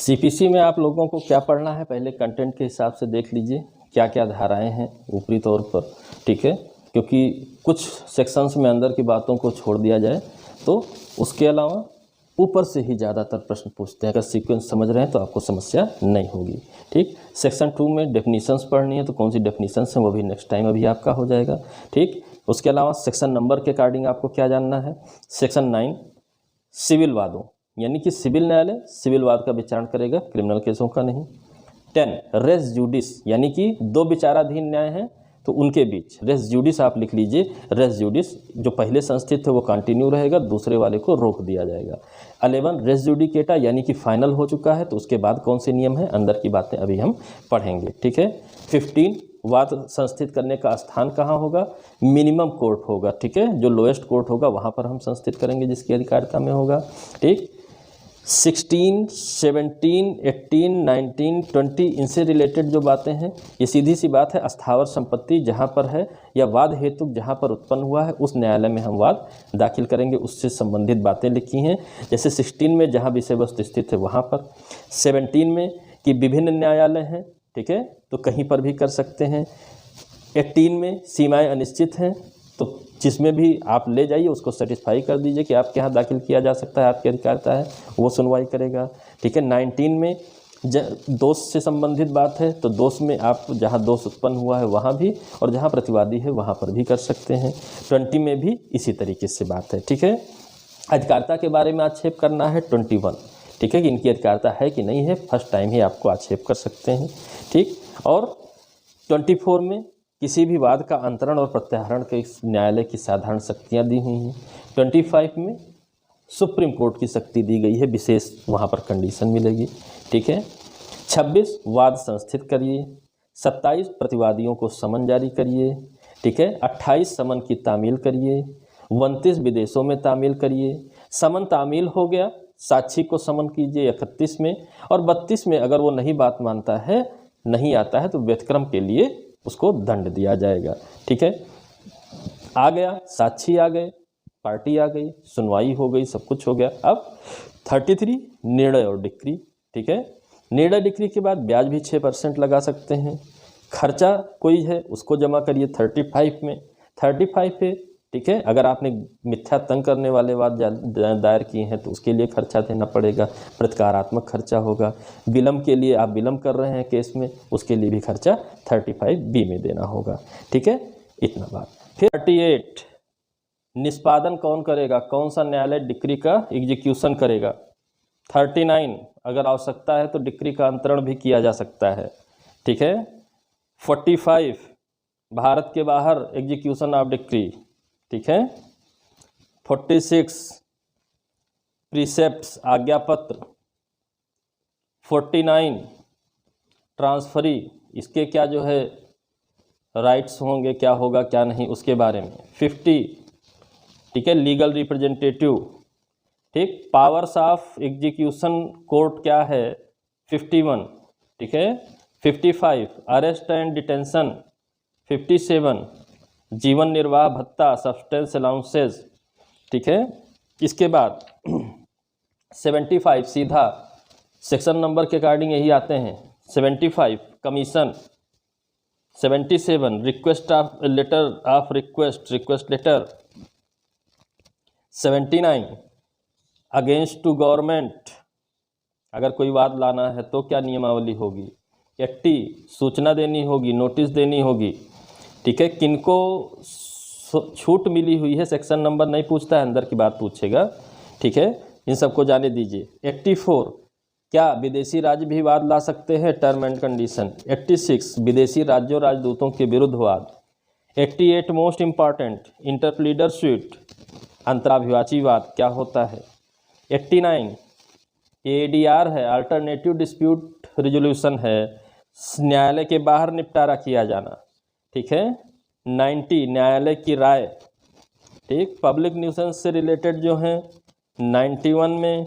CPC में आप लोगों को क्या पढ़ना है, पहले कंटेंट के हिसाब से देख लीजिए क्या क्या धाराएं हैं ऊपरी तौर पर, ठीक है, क्योंकि कुछ सेक्शंस में अंदर की बातों को छोड़ दिया जाए तो उसके अलावा ऊपर से ही ज़्यादातर प्रश्न पूछते हैं। अगर सीक्वेंस समझ रहे हैं तो आपको समस्या नहीं होगी, ठीक। सेक्शन 2 में डेफिनीशंस पढ़नी है तो कौन सी डेफिनीशंस हैं वो भी नेक्स्ट टाइम अभी आपका हो जाएगा, ठीक। उसके अलावा सेक्शन नंबर के अकॉर्डिंग आपको क्या जानना है। सेक्शन 9 सिविल वादों, यानी कि सिविल न्यायालय सिविल वाद का विचारण करेगा, क्रिमिनल केसों का नहीं। 10 रेस जुडिस, यानी कि दो विचाराधीन न्याय हैं तो उनके बीच रेस जुडिस आप लिख लीजिए। रेस जुडिस जो पहले संस्थित है वो कंटिन्यू रहेगा, दूसरे वाले को रोक दिया जाएगा। 11 रेस जुडिकेटा, यानी कि फाइनल हो चुका है तो उसके बाद कौन से नियम हैं, अंदर की बातें अभी हम पढ़ेंगे, ठीक है। 15 वाद संस्थित करने का स्थान कहाँ होगा, मिनिमम कोर्ट होगा, ठीक है, जो लोएस्ट कोर्ट होगा वहाँ पर हम संस्थित करेंगे जिसकी अधिकारिता में होगा, ठीक। 16, 17, 18, 19, 20 इनसे रिलेटेड जो बातें हैं ये सीधी सी बात है, स्थावर संपत्ति जहाँ पर है या वाद हेतु जहाँ पर उत्पन्न हुआ है उस न्यायालय में हम वाद दाखिल करेंगे, उससे संबंधित बातें लिखी हैं। जैसे 16 में जहाँ विषय वस्तु स्थित है वहाँ पर, 17 में कि विभिन्न न्यायालय हैं, ठीक है, तो कहीं पर भी कर सकते हैं। 18 में सीमाएँ अनिश्चित हैं तो जिसमें भी आप ले जाइए उसको सेटिस्फाई कर दीजिए कि आपके यहाँ दाखिल किया जा सकता है, आपकी अधिकारिता है, वो सुनवाई करेगा, ठीक है। 19 में दोष से संबंधित बात है तो दोष में आप जहाँ दोष उत्पन्न हुआ है वहाँ भी और जहाँ प्रतिवादी है वहाँ पर भी कर सकते हैं। 20 में भी इसी तरीके से बात है, ठीक है। अधिकारिता के बारे में आक्षेप करना है 21, ठीक है, कि इनकी अधिकारिता है कि नहीं है, फर्स्ट टाइम ही आपको आक्षेप कर सकते हैं, ठीक। और 24 में किसी भी वाद का अंतरण और प्रत्याहरण के न्यायालय की साधारण शक्तियाँ दी हुई हैं। 25 में सुप्रीम कोर्ट की शक्ति दी गई है, विशेष वहाँ पर कंडीशन मिलेगी, ठीक है। 26 वाद संस्थित करिए। 27 प्रतिवादियों को समन जारी करिए, ठीक है। 28 समन की तामील करिए। 29 विदेशों में तामील करिए। समन तामील हो गया, साक्षी को समन कीजिए 31 में, और 32 में अगर वो नहीं बात मानता है, नहीं आता है तो व्यतिक्रम के लिए उसको दंड दिया जाएगा, ठीक है। आ गया, साक्षी आ गए, पार्टी आ गई, सुनवाई हो गई, सब कुछ हो गया। अब 33 निर्णय और डिक्री, ठीक है। निर्णय डिक्री के बाद ब्याज भी 6% लगा सकते हैं। खर्चा कोई है उसको जमा करिए 35 में, 35 है, ठीक है। अगर आपने मिथ्या तंग करने वाले वाद दायर किए हैं तो उसके लिए खर्चा देना पड़ेगा, प्रतिकारात्मक खर्चा होगा। विलंब के लिए आप विलंब कर रहे हैं केस में, उसके लिए भी खर्चा 35B में देना होगा, ठीक है, इतना बात। फिर 38 निष्पादन कौन करेगा, कौन सा न्यायालय डिक्री का एग्जीक्यूशन करेगा। 39 अगर आवश्यकता है तो डिक्री का अंतरण भी किया जा सकता है, ठीक है। 45 भारत के बाहर एग्जीक्यूशन ऑफ डिक्री, ठीक है। 46 प्रीसेप्ट्स आज्ञा पत्र। 49 ट्रांसफरी, इसके क्या जो है राइट्स होंगे, क्या होगा क्या नहीं उसके बारे में। 50 ठीक है लीगल रिप्रेजेंटेटिव, ठीक। पावर्स ऑफ एग्जीक्यूशन कोर्ट क्या है 51, ठीक है। 55 अरेस्ट एंड डिटेंशन। 57 जीवन निर्वाह भत्ता सब्सटेंस अलाउंसेस, ठीक है। इसके बाद 75 सीधा सेक्शन नंबर के अकॉर्डिंग यही आते हैं। 75 commission. 77 request of letter of request letter. 79 against to government, अगर कोई वाद लाना है तो क्या नियमावली होगी। 80 सूचना देनी होगी, नोटिस देनी होगी, ठीक है। किनको छूट मिली हुई है सेक्शन नंबर नहीं पूछता है, अंदर की बात पूछेगा, ठीक है, इन सबको जाने दीजिए। 84 क्या विदेशी राज्य भी वाद ला सकते हैं, टर्म एंड कंडीशन। 86 विदेशी राज्यों राजदूतों के विरुद्ध वाद। 88 मोस्ट इम्पॉर्टेंट इंटरप्लीडर स्वीट, अंतराभिवाची वाद क्या होता है। 89 ADR है, अल्टरनेटिव डिस्प्यूट रिजोल्यूशन है, न्यायालय के बाहर निपटारा किया जाना, ठीक है। 90 न्यायालय की राय, ठीक। पब्लिक न्यूसेंस से रिलेटेड जो हैं 91 में,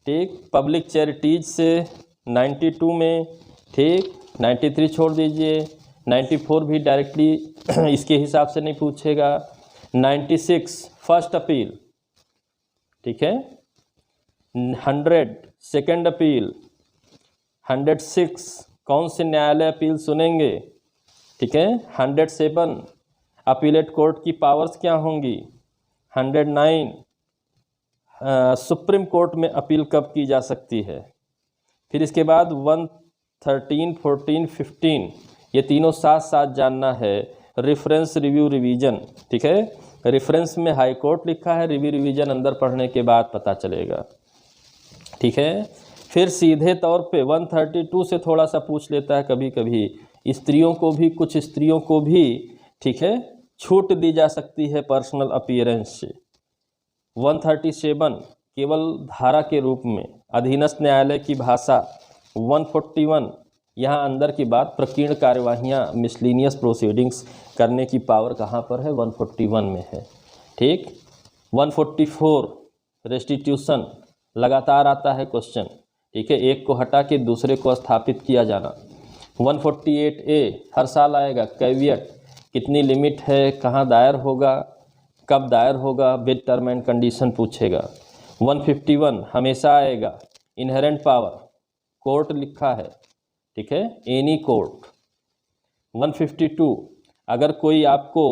ठीक। पब्लिक चैरिटीज से 92 में, ठीक। 93 छोड़ दीजिए, 94 भी डायरेक्टली इसके हिसाब से नहीं पूछेगा। 96 फर्स्ट अपील, ठीक है। 100 सेकेंड अपील, 106 कौन से न्यायालय अपील सुनेंगे, ठीक है। 107 अपीलेट कोर्ट की पावर्स क्या होंगी। 109 सुप्रीम कोर्ट में अपील कब की जा सकती है। फिर इसके बाद 113, 14, 15 ये तीनों साथ साथ जानना है। रेफरेंस, रिव्यू, रिवीजन, ठीक है। रेफरेंस में हाई कोर्ट लिखा है, रिव्यू रिवीजन अंदर पढ़ने के बाद पता चलेगा, ठीक है। फिर सीधे तौर पे 132 से थोड़ा सा पूछ लेता है कभी कभी, स्त्रियों को भी, कुछ स्त्रियों को भी, ठीक है, छूट दी जा सकती है पर्सनल अपीयरेंस से। 137 केवल धारा के रूप में, अधीनस्थ न्यायालय की भाषा। 141 यहाँ अंदर की बात, प्रकीर्ण कार्यवाहियाँ, मिसलीनियस प्रोसीडिंग्स करने की पावर कहाँ पर है, 141 में है, ठीक। 144 रेस्टिट्यूशन, लगातार आता है क्वेश्चन, ठीक है, एक को हटा के दूसरे को स्थापित किया जाना। 148A हर साल आएगा, कैवियट, कितनी लिमिट है, कहाँ दायर होगा, कब दायर होगा, विद टर्म एंड कंडीशन पूछेगा। 151 हमेशा आएगा, इनहेरेंट पावर, कोर्ट लिखा है, ठीक है, एनी कोर्ट। 152 अगर कोई आपको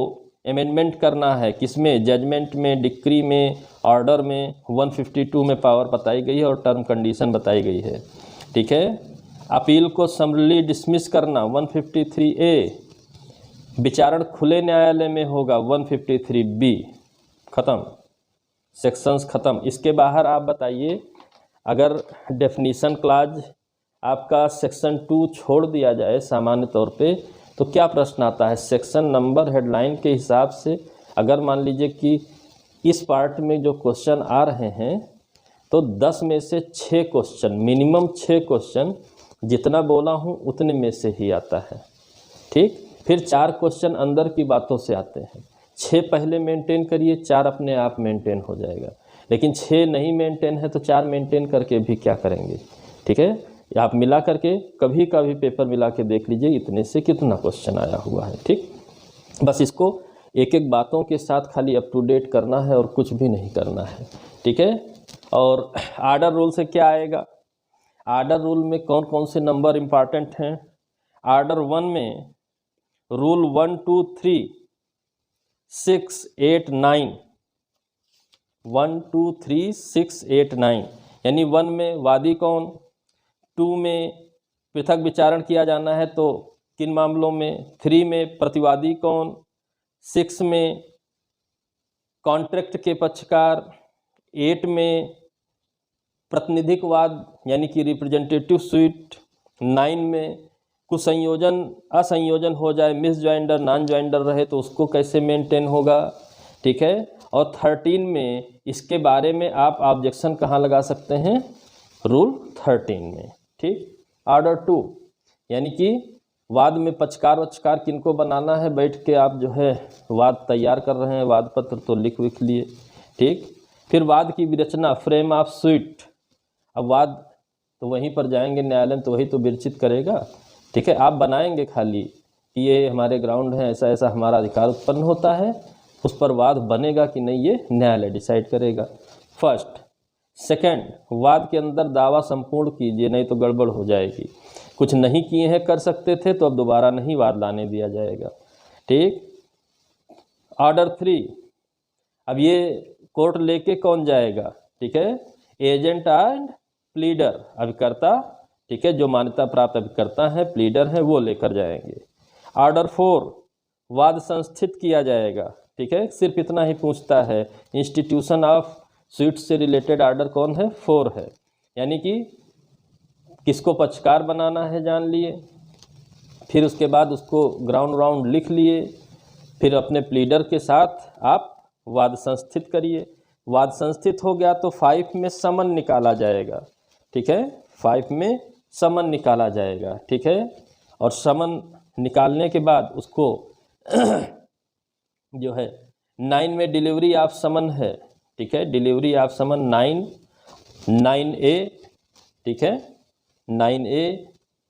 अमेंडमेंट करना है, किसमें, जजमेंट में, डिक्री में, ऑर्डर में, 152 में पावर बताई गई है और टर्म कंडीशन बताई गई है, ठीक है। अपील को समरली डिसमिस करना 153A, विचारण खुले न्यायालय में होगा 153B। ख़त्म, सेक्शंस ख़त्म। इसके बाहर आप बताइए, अगर डेफिनीशन क्लाज आपका सेक्शन 2 छोड़ दिया जाए सामान्य तौर पे, तो क्या प्रश्न आता है। सेक्शन नंबर हेडलाइन के हिसाब से अगर मान लीजिए कि इस पार्ट में जो क्वेश्चन आ रहे हैं, तो 10 में से 6 क्वेश्चन, मिनिमम 6 क्वेश्चन, जितना बोला हूँ उतने में से ही आता है, ठीक। फिर 4 क्वेश्चन अंदर की बातों से आते हैं। 6 पहले मेंटेन करिए, 4 अपने आप मेंटेन हो जाएगा। लेकिन 6 नहीं मेंटेन है तो 4 मेंटेन करके भी क्या करेंगे, ठीक है। आप मिला करके कभी कभी पेपर मिला के देख लीजिए इतने से कितना क्वेश्चन आया हुआ है, ठीक। बस इसको एक एक बातों के साथ खाली अप टू डेट करना है और कुछ भी नहीं करना है, ठीक है। और आर्डर रूल से क्या आएगा, आर्डर रूल में कौन कौन से नंबर इम्पॉर्टेंट हैं। आर्डर 1 में रूल 1, 2, 3, 6, 8, 9, 1, 2, 3, 6, 8, 9, यानी 1 में वादी कौन, 2 में पृथक विचारण किया जाना है तो किन मामलों में, 3 में प्रतिवादी कौन, 6 में कॉन्ट्रैक्ट के पक्षकार, 8 में प्रतिनिधिक वाद यानी कि रिप्रेजेंटेटिव स्यूट, 9 में कुछ संयोजन असंयोजन हो जाए, मिस ज्वाइंडर, नॉन ज्वाइंडर रहे तो उसको कैसे मेंटेन होगा, ठीक है। और 13 में इसके बारे में आप ऑब्जेक्शन कहाँ लगा सकते हैं, रूल 13 में, ठीक। ऑर्डर 2 यानी कि वाद में पक्षकार वक्षकार किनको बनाना है, बैठ के आप जो है वाद तैयार कर रहे हैं, वाद पत्र तो लिख लिए, ठीक। फिर वाद की विरचना, फ्रेम ऑफ सूट, अब वाद तो वहीं पर जाएंगे न्यायालय तो वही तो विरचित करेगा, ठीक है। आप बनाएंगे खाली कि ये हमारे ग्राउंड है, ऐसा ऐसा हमारा अधिकार उत्पन्न होता है, उस पर वाद बनेगा कि नहीं ये न्यायालय डिसाइड करेगा। फर्स्ट। सेकंड, वाद के अंदर दावा संपूर्ण कीजिए, नहीं तो गड़बड़ हो जाएगी। कुछ नहीं किए हैं, कर सकते थे तो अब दोबारा नहीं वाद लाने दिया जाएगा, ठीक। ऑर्डर 3, अब ये कोर्ट लेके कौन जाएगा, ठीक है, एजेंट एंड प्लीडर, अभिकर्ता, ठीक है, जो मान्यता प्राप्त अभिकर्ता है, प्लीडर है, वो लेकर जाएंगे। ऑर्डर 4, वाद संस्थित किया जाएगा, ठीक है, सिर्फ इतना ही पूछता है। इंस्टीट्यूशन ऑफ सूट से रिलेटेड ऑर्डर कौन है, 4 है, यानी कि किसको पक्षकार बनाना है जान लिए, फिर उसके बाद उसको ग्राउंड राउंड लिख लिए, फिर अपने प्लीडर के साथ आप वाद संस्थित करिए। वाद संस्थित हो गया तो 5 में समन निकाला जाएगा, ठीक है, 5 में समन निकाला जाएगा, ठीक है। और समन निकालने के बाद उसको जो है 9 में डिलीवरी ऑफ समन है, ठीक है, डिलीवरी ऑफ समन 9A, ठीक है, 9A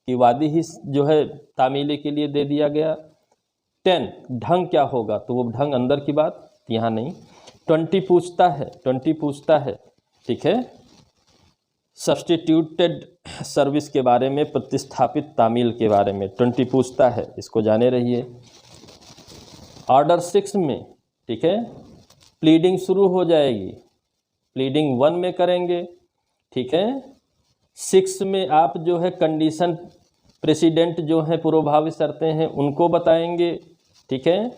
की वादी ही जो है तामीली के लिए दे दिया गया। 10 ढंग क्या होगा, तो वो ढंग अंदर की बात यहाँ नहीं। 20 पूछता है, 20 पूछता है, ठीक है, सब्सटीट्यूटेड सर्विस के बारे में, प्रतिस्थापित तामील के बारे में 20 पूछता है, इसको जाने रहिए। ऑर्डर 6 में, ठीक है, प्लीडिंग शुरू हो जाएगी, प्लीडिंग 1 में करेंगे, ठीक है। 6 में आप जो है कंडीशन प्रेसिडेंट जो है पूर्वभावी शर्तें हैं उनको बताएंगे, ठीक है।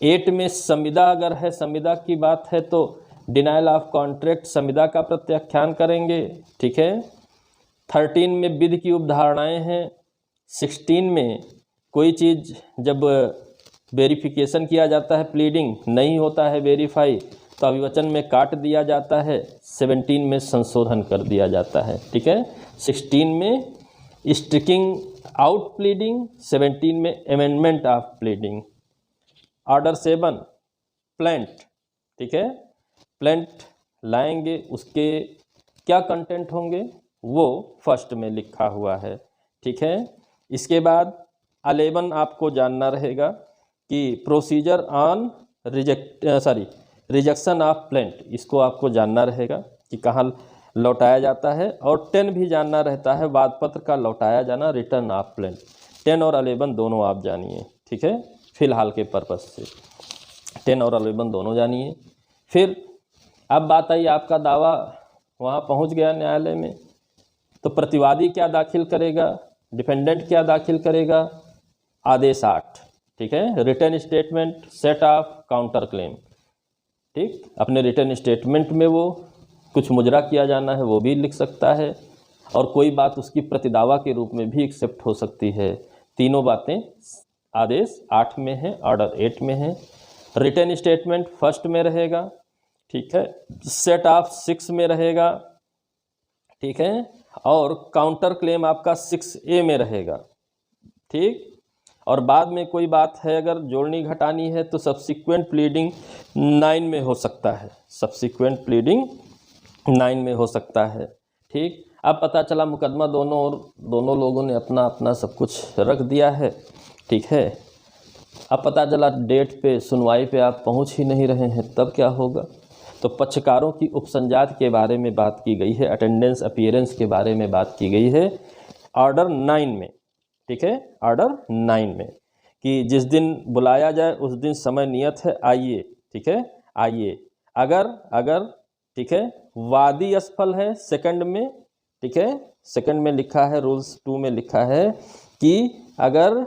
8 में संविदा अगर है, संविदा की बात है तो डिनाइल ऑफ कॉन्ट्रैक्ट संविदा का प्रत्याख्यान करेंगे, ठीक है। 13 में विधि की उपधारणाएं हैं। 16 में कोई चीज़ जब वेरिफिकेशन किया जाता है, प्लीडिंग नहीं होता है वेरीफाई, तो अभिवचन में काट दिया जाता है। 17 में संशोधन कर दिया जाता है, ठीक है। 16 में स्ट्रिकिंग आउट प्लीडिंग, 17 में amendment of pleading. Order 7 plaint, ठीक है, प्लेंट लाएंगे, उसके क्या कंटेंट होंगे वो फर्स्ट में लिखा हुआ है, ठीक है। इसके बाद 11 आपको जानना रहेगा कि procedure on rejection of plaint, इसको आपको जानना रहेगा कि कहाँ लौटाया जाता है। और 10 भी जानना रहता है, वाद पत्र का लौटाया जाना, रिटर्न ऑफ प्लेंट। 10 और 11 दोनों आप जानिए, ठीक है, फिलहाल के पर्पस से 10 और 11 दोनों जानिए। फिर अब बात आई, आपका दावा वहाँ पहुँच गया न्यायालय में, तो प्रतिवादी क्या दाखिल करेगा, डिफेंडेंट क्या दाखिल करेगा। आदेश 8, ठीक है, return statement set of counter claim, ठीक, अपने रिटर्न स्टेटमेंट में वो कुछ मुजरा किया जाना है वो भी लिख सकता है, और कोई बात उसकी प्रतिदावा के रूप में भी एक्सेप्ट हो सकती है। तीनों बातें आदेश 8 में है, ऑर्डर 8 में है। रिटर्न स्टेटमेंट फर्स्ट में रहेगा, ठीक है, सेट ऑफ 6 में रहेगा, ठीक है, और काउंटर क्लेम आपका 6A में रहेगा, ठीक। और बाद में कोई बात है अगर जोड़नी घटानी है तो सब्सिक्वेंट प्लीडिंग 9 में हो सकता है, सब्सिक्वेंट प्लीडिंग 9 में हो सकता है, ठीक। अब पता चला मुकदमा दोनों लोगों ने अपना अपना सब कुछ रख दिया है, ठीक है। अब पता चला डेट पे सुनवाई पे आप पहुंच ही नहीं रहे हैं, तब क्या होगा। तो पक्षकारों की उपसंजात के बारे में बात की गई है, अटेंडेंस अपीयरेंस के बारे में बात की गई है ऑर्डर 9 में, ठीक है, ऑर्डर 9 में, कि जिस दिन बुलाया जाए उस दिन समय नियत है, आइए, ठीक है, आइए। अगर ठीक है, वादी असफल है, सेकंड में, ठीक है, सेकंड में लिखा है, रूल्स 2 में लिखा है कि अगर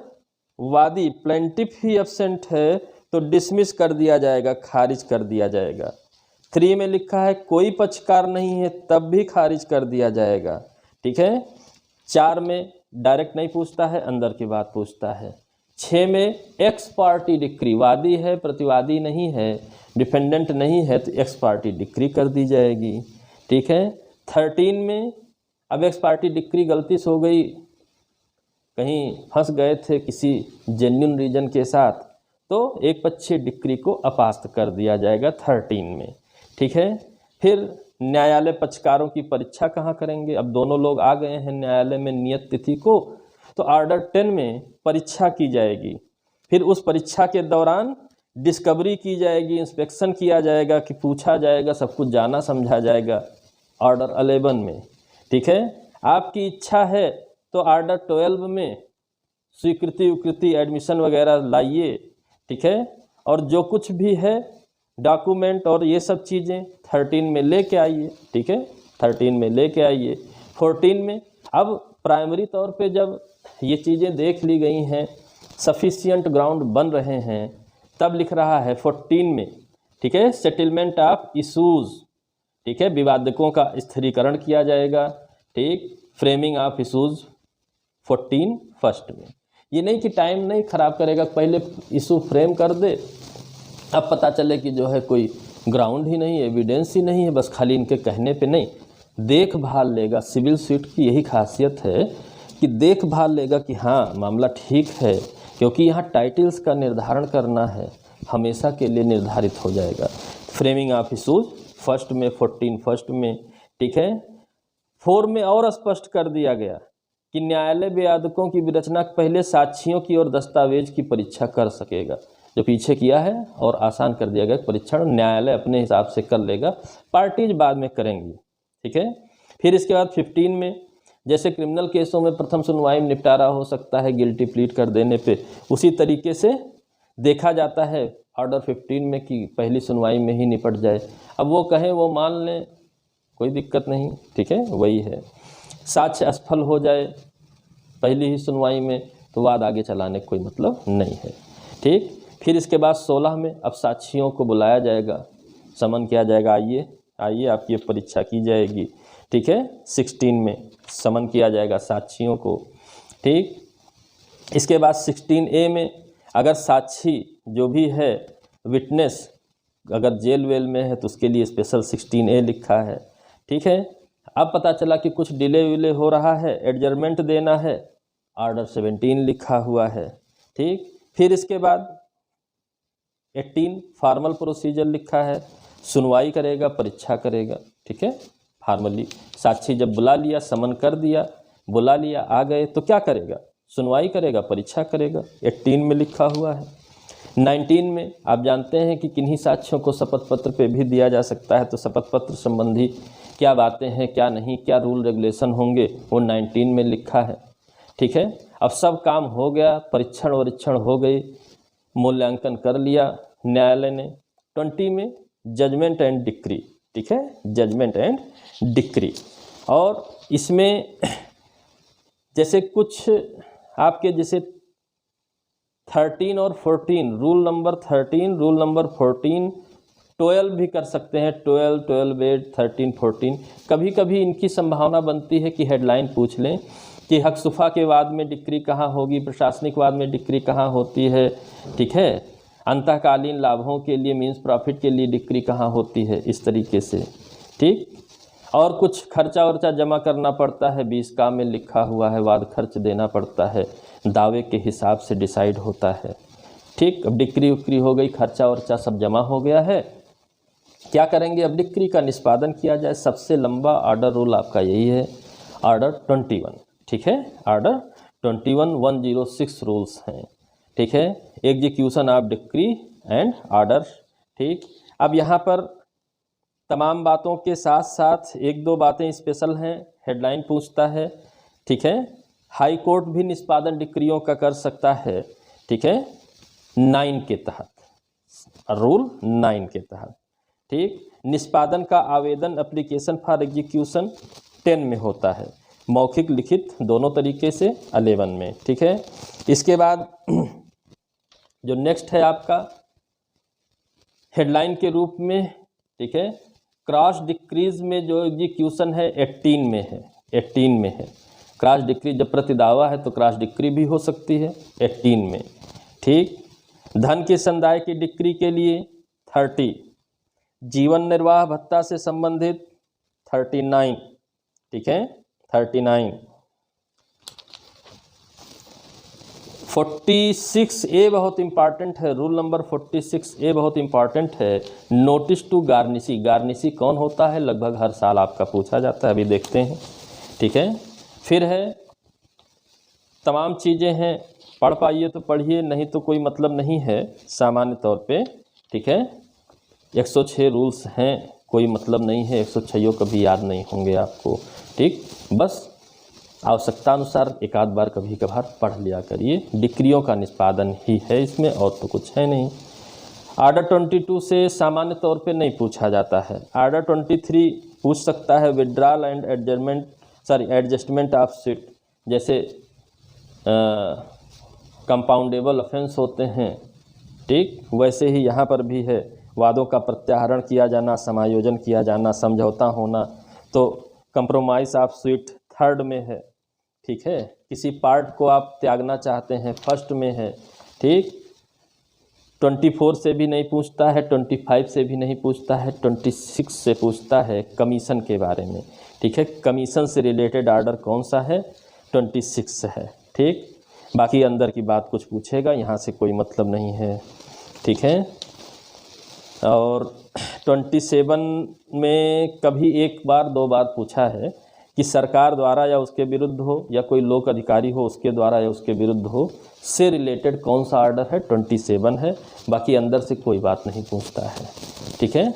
वादी प्लेंटिफ ही एब्सेंट है तो डिसमिस कर दिया जाएगा, खारिज कर दिया जाएगा। 3 में लिखा है कोई पक्षकार नहीं है तब भी खारिज कर दिया जाएगा, ठीक है। 4 में डायरेक्ट नहीं पूछता है, अंदर की बात पूछता है। 6 में एक्स पार्टी डिक्री, वादी है प्रतिवादी नहीं है, डिफेंडेंट नहीं है, तो एक्स पार्टी डिक्री कर दी जाएगी, ठीक है। 13 में अब एक्स पार्टी डिक्री गलती से हो गई, कहीं फंस गए थे किसी जेन्युइन रीजन के साथ, तो एक पक्षीय डिक्री को अपास्त कर दिया जाएगा 13 में, ठीक है। फिर न्यायालय पक्षकारों की परीक्षा कहाँ करेंगे। अब दोनों लोग आ गए हैं न्यायालय में नियत तिथि को, तो ऑर्डर 10 में परीक्षा की जाएगी। फिर उस परीक्षा के दौरान डिस्कवरी की जाएगी, इंस्पेक्शन किया जाएगा, कि पूछा जाएगा, सब कुछ जाना समझा जाएगा ऑर्डर 11 में, ठीक है। आपकी इच्छा है तो ऑर्डर 12 में स्वीकृति उकृति एडमिशन वगैरह लाइए, ठीक है, और जो कुछ भी है डॉक्यूमेंट और ये सब चीज़ें 13 में लेके आइए, ठीक है, 13 में लेके आइए। 14 में अब प्राइमरी तौर पे जब ये चीज़ें देख ली गई हैं, सफिशिएंट ग्राउंड बन रहे हैं, तब लिख रहा है 14 में, ठीक है, सेटलमेंट ऑफ इशूज़, ठीक है, विवादकों का स्थिरीकरण किया जाएगा, ठीक, फ्रेमिंग ऑफ इशूज़ 14 फर्स्ट में। ये नहीं कि टाइम नहीं ख़राब करेगा, पहले इशू फ्रेम कर दे, अब पता चले कि जो है कोई ग्राउंड ही नहीं, एविडेंस ही नहीं है, बस खाली इनके कहने पे नहीं, देखभाल लेगा। सिविल सूट की यही खासियत है कि देखभाल लेगा कि हाँ मामला ठीक है, क्योंकि यहाँ टाइटल्स का निर्धारण करना है, हमेशा के लिए निर्धारित हो जाएगा। फ्रेमिंग ऑफ इशूज़ फर्स्ट में, 14 फर्स्ट में, ठीक है। 4 में और स्पष्ट कर दिया गया कि न्यायालय विवादकों की विरचना के पहले साक्षियों की और दस्तावेज की परीक्षा कर सकेगा, जो पीछे किया है, और आसान कर दिया गया परीक्षण न्यायालय अपने हिसाब से कर लेगा, पार्टीज बाद में करेंगी, ठीक है। फिर इसके बाद 15 में जैसे क्रिमिनल केसों में प्रथम सुनवाई में निपटारा हो सकता है गिल्टी प्लीड कर देने पे, उसी तरीके से देखा जाता है ऑर्डर 15 में कि पहली सुनवाई में ही निपट जाए। अब वो कहें वो मान लें, कोई दिक्कत नहीं, ठीक है, वही है। साक्ष्य असफल हो जाए पहली ही सुनवाई में तो वाद आगे चलाने का कोई मतलब नहीं है, ठीक। फिर इसके बाद 16 में अब साक्षियों को बुलाया जाएगा, समन किया जाएगा, आइए आइए आपकी परीक्षा की जाएगी, ठीक है। 16 में समन किया जाएगा साक्षियों को, ठीक। इसके बाद 16A में अगर साक्षी जो भी है विटनेस अगर जेल वेल में है तो उसके लिए स्पेशल 16A लिखा है, ठीक है। अब पता चला कि कुछ डिले विले हो रहा है, एडजर्मेंट देना है, ऑर्डर 17 लिखा हुआ है, ठीक। फिर इसके बाद 18 फॉर्मल प्रोसीजर लिखा है, सुनवाई करेगा, परीक्षा करेगा, ठीक है। फॉर्मली साक्षी जब बुला लिया, समन कर दिया, बुला लिया, आ गए तो क्या करेगा, सुनवाई करेगा, परीक्षा करेगा, 18 में लिखा हुआ है। 19 में आप जानते हैं कि किन्हीं साक्ष्यों को शपथ पत्र पे भी दिया जा सकता है, तो शपथ पत्र संबंधी क्या बातें हैं, क्या नहीं, क्या रूल रेगुलेशन होंगे, वो 19 में लिखा है, ठीक है। अब सब काम हो गया, परीक्षण वरीक्षण हो गई, मूल्यांकन कर लिया न्यायालय ने। 20 में जजमेंट एंड डिक्री, ठीक है, जजमेंट एंड डिक्री। और इसमें जैसे कुछ आपके जैसे 13 और 14, रूल नंबर 13, रूल नंबर 14, 12 भी कर सकते हैं, 12, 12A, 13, 14। कभी कभी इनकी संभावना बनती है कि हेडलाइन पूछ लें कि हकसुफा के वाद में डिक्री कहाँ होगी, प्रशासनिक वाद में डिक्री कहाँ होती है, ठीक है, अंतःकालीन लाभों के लिए मीन्स प्रॉफिट के लिए डिक्री कहाँ होती है, इस तरीके से, ठीक। और कुछ खर्चा वर्चा जमा करना पड़ता है, 20 का में लिखा हुआ है, वाद खर्च देना पड़ता है, दावे के हिसाब से डिसाइड होता है, ठीक। अब डिक्री उक्री हो गई, खर्चा वर्चा सब जमा हो गया है, क्या करेंगे, अब डिक्री का निष्पादन किया जाए। सबसे लंबा ऑर्डर रूल आपका यही है, ऑर्डर 21, ठीक है, ऑर्डर 21, 106 रूल्स हैं, ठीक है, execution of decree and order, ठीक। अब यहाँ पर तमाम बातों के साथ साथ एक दो बातें स्पेशल हैं, हेडलाइन पूछता है, ठीक है। हाई कोर्ट भी निष्पादन डिक्रियों का कर सकता है, ठीक है, 9 के तहत, रूल 9 के तहत, ठीक। निष्पादन का आवेदन एप्लीकेशन फॉर एग्जीक्यूशन 10 में होता है, मौखिक लिखित दोनों तरीके से 11 में, ठीक है। इसके बाद जो नेक्स्ट है आपका हेडलाइन के रूप में, ठीक है, क्रॉस डिक्रीज में जो एग्जीक्यूशन है 18 में है, 18 में है। क्रॉस डिक्री जब प्रतिदावा है तो क्रॉस डिक्री भी हो सकती है 18 में, ठीक। धन के संदाय की डिक्री के लिए 30, जीवन निर्वाह भत्ता से संबंधित 39, ठीक है, 39। 46A बहुत इंपॉर्टेंट है, रूल नंबर 46A बहुत इंपॉर्टेंट है, नोटिस टू गार्निसी। गार्निसी कौन होता है, लगभग हर साल आपका पूछा जाता है, अभी देखते हैं, ठीक है। फिर है तमाम चीज़ें हैं, पढ़ पाइए तो पढ़िए, नहीं तो कोई मतलब नहीं है सामान्य तौर पे, ठीक है। 106 रूल्स हैं, कोई मतलब नहीं है, 106 कभी याद नहीं होंगे आपको, ठीक। बस आवश्यकता अनुसार एक आध बार कभी कभार पढ़ लिया करिए। डिक्रियों का निष्पादन ही है इसमें, और तो कुछ है नहीं। ऑर्डर 22 से सामान्य तौर पे नहीं पूछा जाता है। ऑर्डर 23 पूछ सकता है, withdrawal and adjustment of seat, जैसे कंपाउंडेबल ऑफेंस होते हैं, ठीक, वैसे ही यहाँ पर भी है, वादों का प्रत्याहरण किया जाना, समायोजन किया जाना, समझौता होना, तो कंप्रोमाइज ऑफ सीट 3rd में है, ठीक है। किसी पार्ट को आप त्यागना चाहते हैं, 1st में है, ठीक। 24 से भी नहीं पूछता है, 25 से भी नहीं पूछता है, 26 से पूछता है कमीशन के बारे में, ठीक है। कमीशन से रिलेटेड ऑर्डर कौन सा है, 26 है, ठीक। बाकी अंदर की बात कुछ पूछेगा, यहाँ से कोई मतलब नहीं है, ठीक है। और 27 में कभी एक बार दो बार पूछा है कि सरकार द्वारा या उसके विरुद्ध हो, या कोई लोक अधिकारी हो उसके द्वारा या उसके विरुद्ध हो, से रिलेटेड कौन सा ऑर्डर है, 27 है। बाकी अंदर से कोई बात नहीं पूछता है, ठीक है।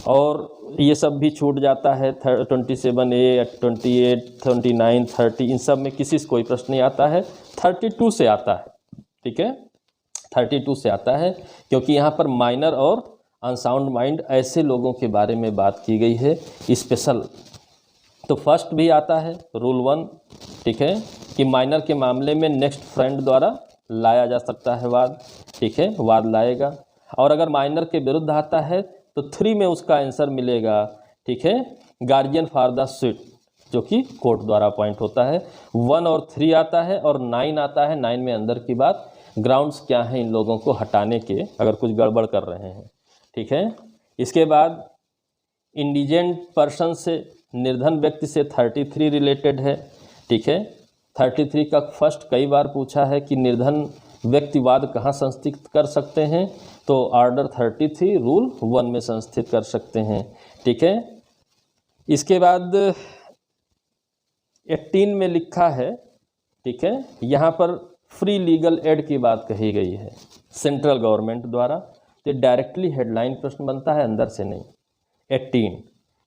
और ये सब भी छूट जाता है 27A, 28, 29, 30, इन सब में किसी से कोई प्रश्न नहीं आता है। 32 से आता है, ठीक है, 32 से आता है, क्योंकि यहाँ पर माइनर और अनसाउंड माइंड ऐसे लोगों के बारे में बात की गई है स्पेशल। तो फर्स्ट भी आता है रूल 1, ठीक है, कि माइनर के मामले में नेक्स्ट फ्रेंड द्वारा लाया जा सकता है वाद, ठीक है, वाद लाएगा। और अगर माइनर के विरुद्ध आता है तो 3 में उसका आंसर मिलेगा, ठीक है, गार्जियन फॉर द सुइट, जो कि कोर्ट द्वारा अपॉइंट होता है। 1 और 3 आता है और 9 आता है। 9 में अंदर की बात, ग्राउंड्स क्या हैं इन लोगों को हटाने के अगर कुछ गड़बड़ कर रहे हैं, ठीक है। इसके बाद इंडिजेंट पर्सन से, निर्धन व्यक्ति से 33 रिलेटेड है, ठीक है। 33 का फर्स्ट कई बार पूछा है कि निर्धन व्यक्तिवाद कहाँ संस्थित कर सकते हैं, तो ऑर्डर 33 रूल 1 में संस्थित कर सकते हैं, ठीक है। इसके बाद 18 में लिखा है, ठीक है, यहाँ पर फ्री लीगल एड की बात कही गई है सेंट्रल गवर्नमेंट द्वारा, तो डायरेक्टली हेडलाइन प्रश्न बनता है, अंदर से नहीं। 18,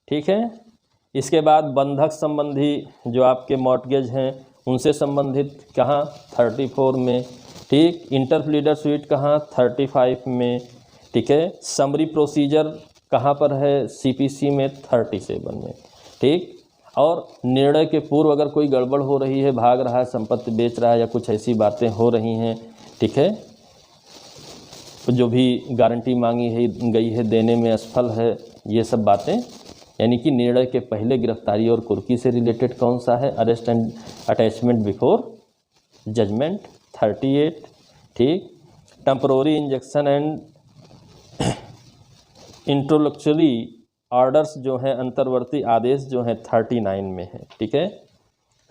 ठीक है। इसके बाद बंधक संबंधी जो आपके मॉर्टगेज हैं उनसे संबंधित कहाँ, 34 में, ठीक। इंटरप्लीडर स्वीट कहाँ, 35 में, ठीक है। समरी प्रोसीजर कहाँ पर है, CPC में 37 में, ठीक। और निर्णय के पूर्व अगर कोई गड़बड़ हो रही है, भाग रहा है, संपत्ति बेच रहा है या कुछ ऐसी बातें हो रही हैं, ठीक है, जो भी गारंटी मांगी है गई है देने में असफल है, ये सब बातें, यानी कि निर्णय के पहले गिरफ्तारी और कुर्की से रिलेटेड कौन सा है, arrest and attachment before judgement 38, ठीक। Temporary injection and introductory orders जो हैं, अंतर्वर्ती आदेश जो हैं 39 में है, ठीक है।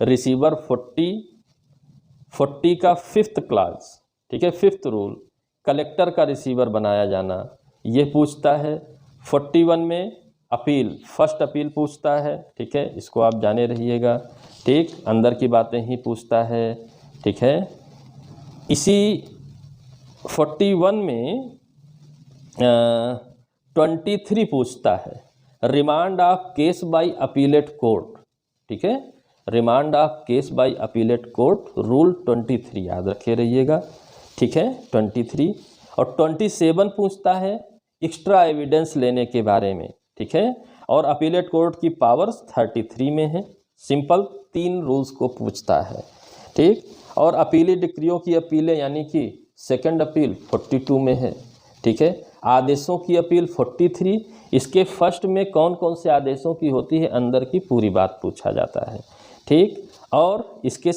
रिसीवर 40 का 5th क्लास, ठीक है, 5th रूल, कलेक्टर का रिसीवर बनाया जाना, ये पूछता है। 41 में अपील, फर्स्ट अपील पूछता है, ठीक है, इसको आप जाने रहिएगा, ठीक, अंदर की बातें ही पूछता है, ठीक है। इसी 41 में 23 पूछता है, remand of case by appellate court, ठीक है, remand of case by appellate court rule 23 याद रखे रहिएगा, ठीक है, 23। और 27 पूछता है एक्स्ट्रा एविडेंस लेने के बारे में, ठीक है, और अपीलेट कोर्ट की पावर्स 33 में है। सिंपल 3 रूल्स को पूछता है, ठीक। और अपीली डिक्रियों की अपीलें यानी कि सेकंड अपील 42 में है, ठीक है। आदेशों की अपील 43, इसके फर्स्ट में कौन कौन से आदेशों की होती है, अंदर की पूरी बात पूछा जाता है, ठीक। और इसके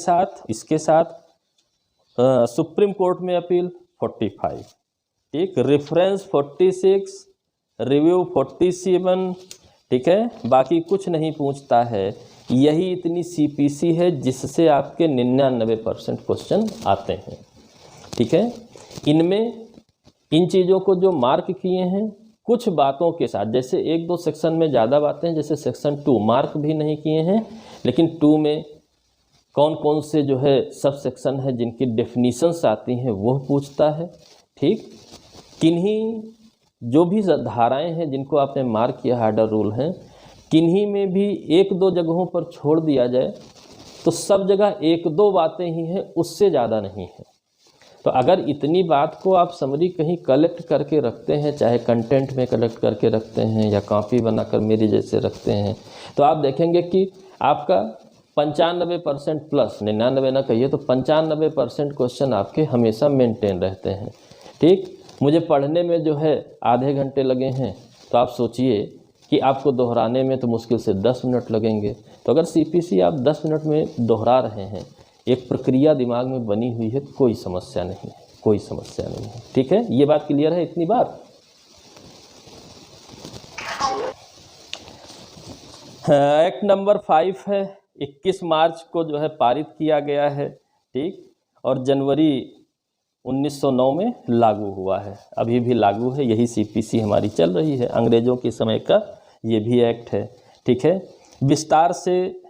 साथ सुप्रीम कोर्ट में अपील 45, ठीक, रेफरेंस 46, रिव्यू 47, ठीक है। बाकी कुछ नहीं पूछता है। यही इतनी CPC है जिससे आपके 99% क्वेश्चन आते हैं, ठीक है। इनमें इन चीज़ों को जो मार्क किए हैं कुछ बातों के साथ, जैसे 1-2 सेक्शन में ज़्यादा बातें, जैसे सेक्शन 2 मार्क भी नहीं किए हैं, लेकिन 2 में कौन कौन से जो है सब सेक्शन है जिनकी डेफिनीशंस आती हैं वो पूछता है, ठीक। किन्हीं जो भी धाराएं हैं जिनको आपने मार्क किया हार्डर रूल हैं, किन्हीं में भी 1-2 जगहों पर छोड़ दिया जाए तो सब जगह 1-2 बातें ही हैं, उससे ज़्यादा नहीं है। तो अगर इतनी बात को आप समरी कहीं कलेक्ट करके रखते हैं, चाहे कंटेंट में कलेक्ट करके रखते हैं या कॉपी बनाकर मेरे जैसे रखते हैं, तो आप देखेंगे कि आपका 95% प्लस, 99 ना कहिए तो 95% क्वेश्चन आपके हमेशा मेंटेन रहते हैं, ठीक। मुझे पढ़ने में जो है आधे घंटे लगे हैं, तो आप सोचिए कि आपको दोहराने में तो मुश्किल से 10 मिनट लगेंगे। तो अगर CPC आप 10 मिनट में दोहरा रहे हैं, एक प्रक्रिया दिमाग में बनी हुई है, कोई समस्या नहीं है, कोई समस्या नहीं है, ठीक है। ये बात क्लियर है इतनी बार। एक्ट नंबर 5 है, 21 मार्च को जो है पारित किया गया है, ठीक, और जनवरी 1909 में लागू हुआ है, अभी भी लागू है। यही CPC हमारी चल रही है, अंग्रेज़ों के समय का ये भी एक्ट है, ठीक है। विस्तार से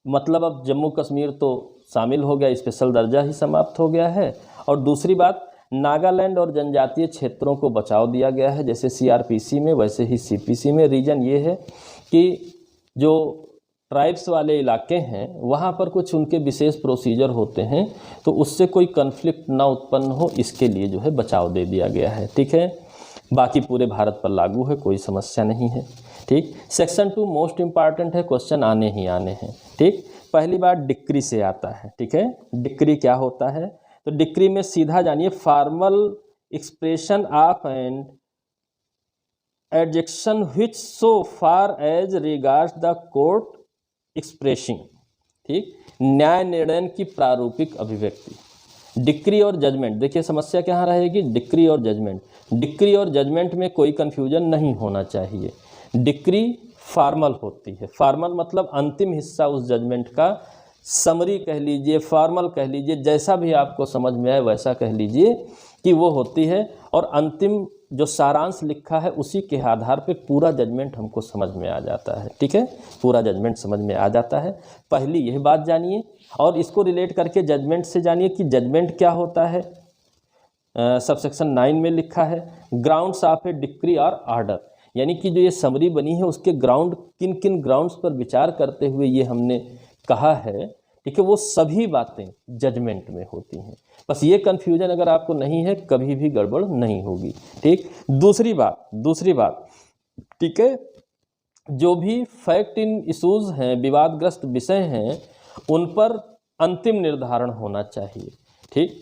मतलब अब जम्मू कश्मीर तो शामिल हो गया, स्पेशल दर्जा ही समाप्त हो गया है। और दूसरी बात, नागालैंड और जनजातीय क्षेत्रों को बचाव दिया गया है, जैसे सीआरपीसी में वैसे ही सीपीसी में। रीजन ये है कि जो ट्राइब्स वाले इलाके हैं वहाँ पर कुछ उनके विशेष प्रोसीजर होते हैं, तो उससे कोई कन्फ्लिक्ट ना उत्पन्न हो, इसके लिए जो है बचाव दे दिया गया है। ठीक है, बाकी पूरे भारत पर लागू है, कोई समस्या नहीं है। ठीक, सेक्शन 2 मोस्ट इम्पॉर्टेंट है, क्वेश्चन आने ही आने हैं। ठीक, पहली बार डिक्री से आता है। ठीक है, डिक्री क्या होता है? तो डिक्री में सीधा जानिए, formal expression of and adjudication which so far as regards the court expressing. ठीक, न्याय निर्णय की प्रारूपिक अभिव्यक्ति। डिक्री और जजमेंट, देखिए समस्या क्या रहेगी, डिक्री और जजमेंट। डिक्री और जजमेंट में कोई कंफ्यूजन नहीं होना चाहिए। डिक्री फॉर्मल होती है, फॉर्मल मतलब अंतिम हिस्सा उस जजमेंट का, समरी कह लीजिए, फॉर्मल कह लीजिए, जैसा भी आपको समझ में आए वैसा कह लीजिए कि वो होती है, और अंतिम जो सारांश लिखा है उसी के आधार पे पूरा जजमेंट हमको समझ में आ जाता है। ठीक है, पूरा जजमेंट समझ में आ जाता है। पहली यह बात जानिए, और इसको रिलेट करके जजमेंट से जानिए कि जजमेंट क्या होता है। सबसेक्शन 9 में लिखा है ग्राउंड्स ऑफ ए डिक्री और ऑर्डर, यानी कि जो ये समरी बनी है उसके ग्राउंड किन किन ग्राउंड्स पर विचार करते हुए ये हमने कहा है। ठीक है, वो सभी बातें जजमेंट में होती हैं। बस ये कन्फ्यूजन अगर आपको नहीं है, कभी भी गड़बड़ नहीं होगी। ठीक, दूसरी बात, ठीक है, जो भी फैक्ट इन इशूज़ हैं, विवादग्रस्त विषय हैं, उन पर अंतिम निर्धारण होना चाहिए। ठीक,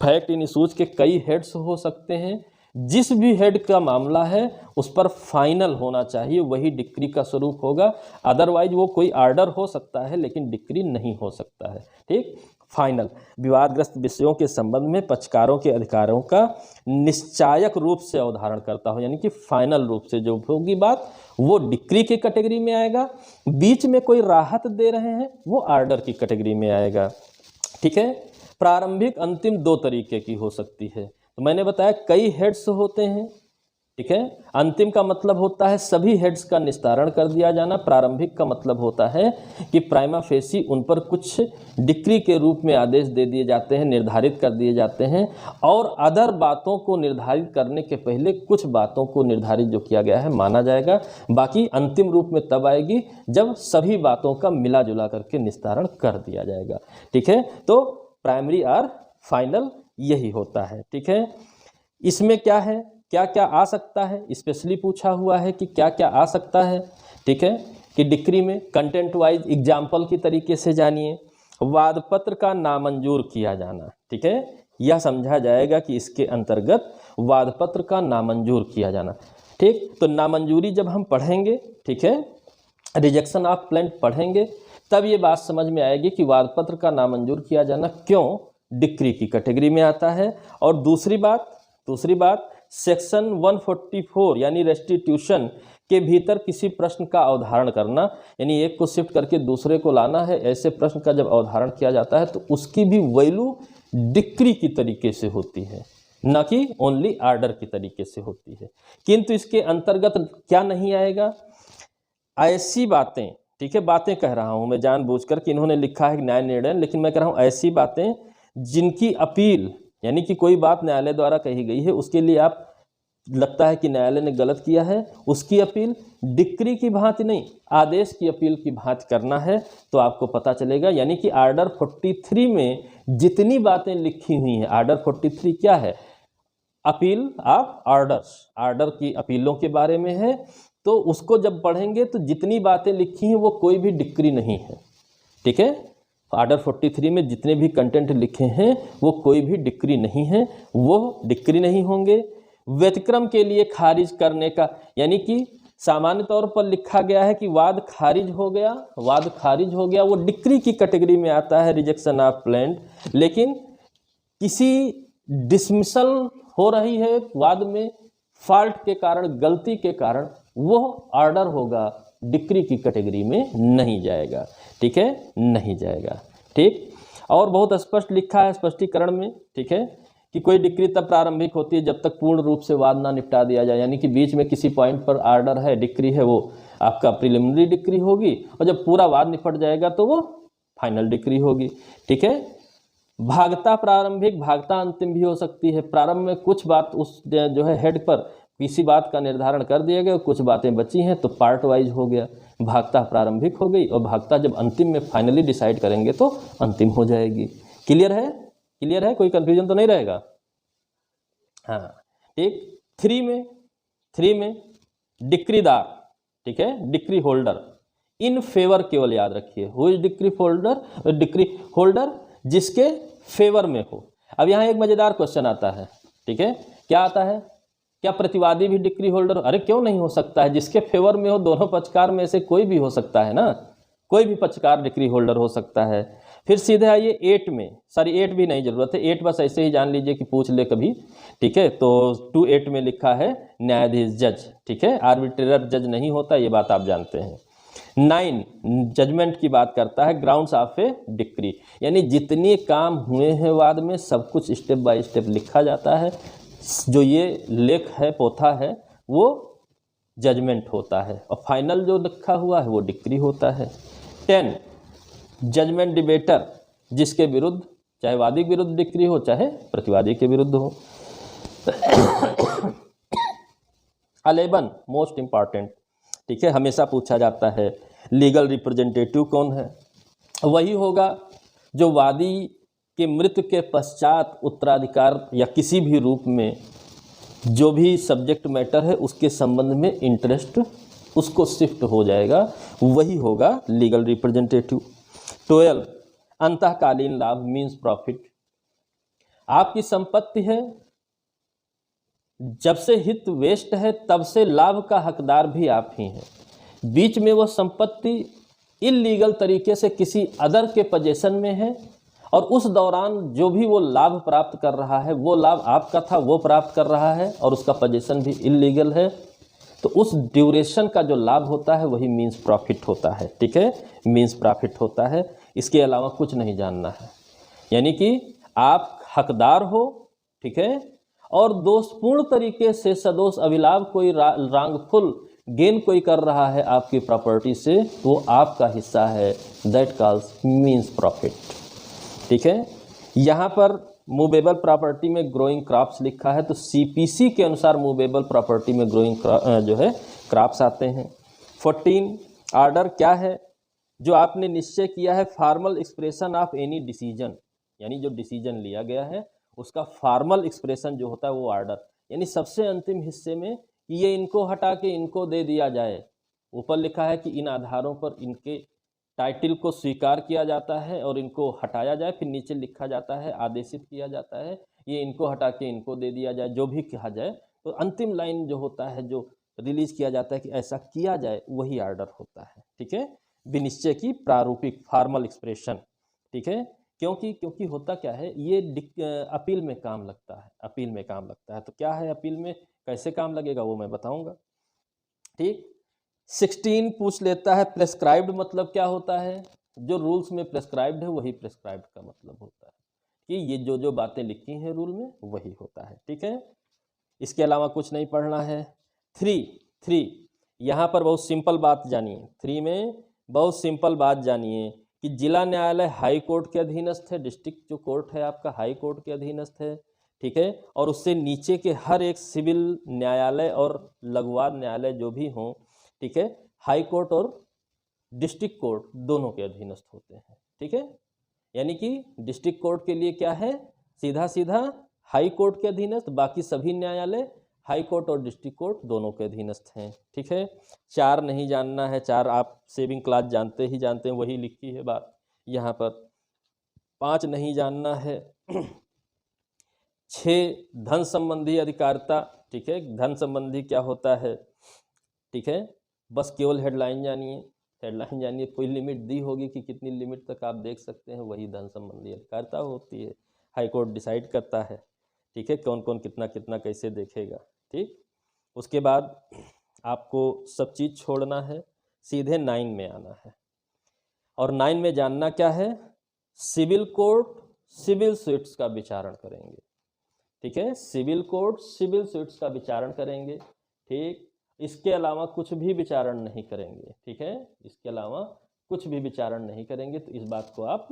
फैक्ट इन इशूज़ के कई हेड्स हो सकते हैं, जिस भी हेड का मामला है उस पर फाइनल होना चाहिए, वही डिक्री का स्वरूप होगा। अदरवाइज वो कोई आर्डर हो सकता है लेकिन डिक्री नहीं हो सकता है। ठीक, फाइनल विवादग्रस्त विषयों के संबंध में पक्षकारों के अधिकारों का निश्चायक रूप से अवधारण करता हो, यानी कि फाइनल रूप से जो होगी बात वो डिक्री की कैटेगरी में आएगा। बीच में कोई राहत दे रहे हैं वो आर्डर की कैटेगरी में आएगा। ठीक है, प्रारंभिक अंतिम दो तरीके की हो सकती है, तो मैंने बताया कई हेड्स होते हैं। ठीक है, अंतिम का मतलब होता है सभी हेड्स का निस्तारण कर दिया जाना। प्रारंभिक का मतलब होता है कि प्राइमा फेसी उन पर कुछ डिक्री के रूप में आदेश दे दिए जाते हैं, निर्धारित कर दिए जाते हैं, और अदर बातों को निर्धारित करने के पहले कुछ बातों को निर्धारित जो किया गया है माना जाएगा। बाकी अंतिम रूप में तब आएगी जब सभी बातों का मिला जुला करके निस्तारण कर दिया जाएगा। ठीक है, तो प्राइमरी और फाइनल यही होता है। ठीक है, इसमें क्या है, क्या क्या आ सकता है, स्पेशली पूछा हुआ है कि क्या क्या आ सकता है। ठीक है, कि डिक्री में कंटेंट वाइज एग्जाम्पल की तरीके से जानिए, वादपत्र का नामंजूर किया जाना। ठीक है, यह समझा जाएगा कि इसके अंतर्गत वादपत्र का नामंजूर किया जाना। ठीक, तो नामंजूरी जब हम पढ़ेंगे, ठीक है, रिजेक्शन ऑफ प्लेंट पढ़ेंगे, तब ये बात समझ में आएगी कि वादपत्र का नामंजूर किया जाना क्यों डिक्री की कैटेगरी में आता है। और दूसरी बात सेक्शन 144 यानी रेस्टिट्यूशन के भीतर किसी प्रश्न का अवधारण करना, यानी एक को शिफ्ट करके दूसरे को लाना है। ऐसे प्रश्न का जब अवधारण किया जाता है तो उसकी भी वैल्यू डिक्री की तरीके से होती है, न कि ओनली आर्डर की तरीके से होती है। किंतु इसके अंतर्गत क्या नहीं आएगा, ऐसी बातें, ठीक है, बातें कह रहा हूं मैं जानबूझकर कि इन्होंने लिखा है न्याय निर्णय, लेकिन मैं कह रहा हूं ऐसी बातें जिनकी अपील, यानी कि कोई बात न्यायालय द्वारा कही गई है, उसके लिए आप लगता है कि न्यायालय ने गलत किया है, उसकी अपील डिक्री की भांति नहीं, आदेश की अपील की भांति करना है, तो आपको पता चलेगा। यानी कि आर्डर 43 में जितनी बातें लिखी हुई हैं, आर्डर 43 क्या है, अपील ऑफ ऑर्डर्स, आर्डर की अपीलों के बारे में है। तो उसको जब पढ़ेंगे तो जितनी बातें लिखी हैं वो कोई भी डिक्री नहीं है। ठीक है, आर्डर 43 में जितने भी कंटेंट लिखे हैं वो कोई भी डिक्री नहीं है, वो डिक्री नहीं होंगे। व्यतिक्रम के लिए खारिज करने का, यानी कि सामान्य तौर पर लिखा गया है कि वाद खारिज हो गया, वो डिक्री की कैटेगरी में आता है, रिजेक्शन ऑफ प्लेंट। लेकिन किसी डिसमिसल हो रही है वाद में, फॉल्ट के कारण, गलती के कारण, वो ऑर्डर होगा, डिक्री की कैटेगरी में नहीं जाएगा। ठीक है, नहीं जाएगा। ठीक, और बहुत स्पष्ट लिखा है स्पष्टीकरण में, ठीक है, कि कोई डिक्री तब प्रारंभिक होती है जब तक पूर्ण रूप से वाद ना निपटा दिया जाए। यानी कि बीच में किसी पॉइंट पर ऑर्डर है, डिक्री है, वो आपका प्रिलिमिनरी डिक्री होगी, और जब पूरा वाद निपट जाएगा तो वो फाइनल डिक्री होगी। ठीक है, भागता प्रारंभिक, भागता अंतिम भी हो सकती है। प्रारंभ में कुछ बात उस जो है हेड पर किसी बात का निर्धारण कर दिया गया, कुछ बातें बची हैं तो पार्ट वाइज हो गया, भागता प्रारंभिक हो गई और भागता जब अंतिम में फाइनली डिसाइड करेंगे तो अंतिम हो जाएगी। क्लियर है? क्लियर है? कोई कंफ्यूजन तो नहीं रहेगा? हाँ ठीक। थ्री में डिक्रीदार, ठीक है, डिक्री होल्डर, इन फेवर केवल याद रखिए, who is decree holder, decree holder जिसके फेवर में हो। अब यहाँ एक मजेदार क्वेश्चन आता है, ठीक है, क्या आता है, क्या प्रतिवादी भी डिक्री होल्डर? अरे क्यों नहीं हो सकता है, जिसके फेवर में हो, दोनों पक्षकार में से कोई भी हो सकता है ना, कोई भी पक्षकार डिक्री होल्डर हो सकता है। फिर सीधे आइए 8 में, सॉरी 8 भी नहीं जरूरत है, 8 बस ऐसे ही जान लीजिए कि पूछ ले कभी, ठीक है। तो 2(8) में लिखा है न्यायाधीश जज, ठीक है, आर्बिट्रेटर जज नहीं होता, ये बात आप जानते हैं। 9 जजमेंट की बात करता है, ग्राउंड्स ऑफ ए डिक्री, यानी जितने काम हुए हैं वाद में सब कुछ स्टेप बाय स्टेप लिखा जाता है, जो ये लेख है, पोथा है, वो जजमेंट होता है और फाइनल जो लिखा हुआ है वो डिक्री होता है। 10 जजमेंट डिबेटर, जिसके विरुद्ध, चाहे वादी के विरुद्ध डिक्री हो चाहे प्रतिवादी के विरुद्ध हो। 11 मोस्ट इंपॉर्टेंट, ठीक है, हमेशा पूछा जाता है, लीगल रिप्रेजेंटेटिव कौन है? वही होगा जो वादी के मृत्यु के पश्चात उत्तराधिकार या किसी भी रूप में जो भी सब्जेक्ट मैटर है उसके संबंध में इंटरेस्ट उसको शिफ्ट हो जाएगा, वही होगा लीगल रिप्रेजेंटेटिव। 12 अंतःकालीन लाभ मीन्स प्रॉफिट, आपकी संपत्ति है, जब से हित वेस्ट है तब से लाभ का हकदार भी आप ही हैं, बीच में वो संपत्ति इल्लीगल तरीके से किसी अदर के पोजीशन में है और उस दौरान जो भी वो लाभ प्राप्त कर रहा है वो लाभ आपका था, वो प्राप्त कर रहा है और उसका पोजीशन भी इल्लीगल है, तो उस ड्यूरेशन का जो लाभ होता है वही मीन्स प्रॉफिट होता है, ठीक है, मीन्स प्रॉफिट होता है। इसके अलावा कुछ नहीं जानना है, यानी कि आप हकदार हो, ठीक है, और दोषपूर्ण तरीके से सदोष अभिलाभ कोई रांगफुल गेन कोई कर रहा है आपकी प्रॉपर्टी से, वो आपका हिस्सा है, दैट कॉल्स मीन्स प्रॉफिट, ठीक है। यहाँ पर मूवेबल प्रॉपर्टी में ग्रोइंग क्रॉप्स लिखा है, तो सीपीसी के अनुसार मूवेबल प्रॉपर्टी में ग्रोइंग जो है क्रॉप्स आते हैं। 14 आर्डर क्या है? जो आपने निश्चय किया है, formal expression of any decision, यानी जो डिसीजन लिया गया है उसका फॉर्मल एक्सप्रेशन जो होता है वो आर्डर, यानी सबसे अंतिम हिस्से में कि ये इनको हटा के इनको दे दिया जाए। ऊपर लिखा है कि इन आधारों पर इनके टाइटल को स्वीकार किया जाता है और इनको हटाया जाए, फिर नीचे लिखा जाता है, आदेशित किया जाता है, ये इनको हटा के इनको दे दिया जाए, जो भी कहा जाए, तो अंतिम लाइन जो होता है, जो रिलीज किया जाता है कि ऐसा किया जाए, वही आर्डर होता है, ठीक है, विनिश्चय की प्रारूपिक फॉर्मल एक्सप्रेशन, ठीक है। क्योंकि होता क्या है, ये अपील में काम लगता है, अपील में काम लगता है, तो क्या है अपील में कैसे काम लगेगा वो मैं बताऊंगा, ठीक। 16 पूछ लेता है प्रेस्क्राइब्ड मतलब क्या होता है? जो रूल्स में प्रेस्क्राइब्ड है वही प्रेस्क्राइब्ड का मतलब होता है कि ये जो बातें लिखी हैं रूल में वही होता है, ठीक है। इसके अलावा कुछ नहीं पढ़ना है। 3 यहाँ पर बहुत सिंपल बात जानिए, 3 में बहुत सिंपल बात जानिए कि जिला न्यायालय हाई कोर्ट के अधीनस्थ है, डिस्ट्रिक्ट जो कोर्ट है आपका हाई कोर्ट के अधीनस्थ है, ठीक है, और उससे नीचे के हर एक सिविल न्यायालय और लघुवाद न्यायालय जो भी हों, ठीक है, हाई कोर्ट और डिस्ट्रिक्ट कोर्ट दोनों के अधीनस्थ होते हैं, ठीक है। यानी कि डिस्ट्रिक्ट कोर्ट के लिए क्या है, सीधा सीधा हाई कोर्ट के अधीनस्थ, बाकी सभी न्यायालय हाई कोर्ट और डिस्ट्रिक्ट कोर्ट दोनों के अधीनस्थ हैं, ठीक है। 4 नहीं जानना है, 4 आप सेविंग क्लास जानते हैं, वही लिखी है बात यहाँ पर। 5 नहीं जानना है। 6 धन संबंधी अधिकारिता, ठीक है, धन संबंधी क्या होता है, ठीक है, बस केवल हेडलाइन जानिए, कोई लिमिट दी होगी कि कितनी लिमिट तक आप देख सकते हैं, वही धन संबंधी अधिकारिता होती है, हाई कोर्ट डिसाइड करता है, ठीक है, कौन कौन कितना कितना कैसे देखेगा, ठीक। उसके बाद आपको सब चीज़ छोड़ना है, सीधे 9 में आना है, और 9 में जानना क्या है, सिविल कोर्ट सिविल सूट्स का विचारण करेंगे, ठीक है, सिविल कोर्ट सिविल सूट्स का विचारण करेंगे, ठीक। इसके अलावा कुछ भी विचारण नहीं करेंगे, ठीक है, इसके अलावा कुछ भी विचारण नहीं करेंगे, तो इस बात को आप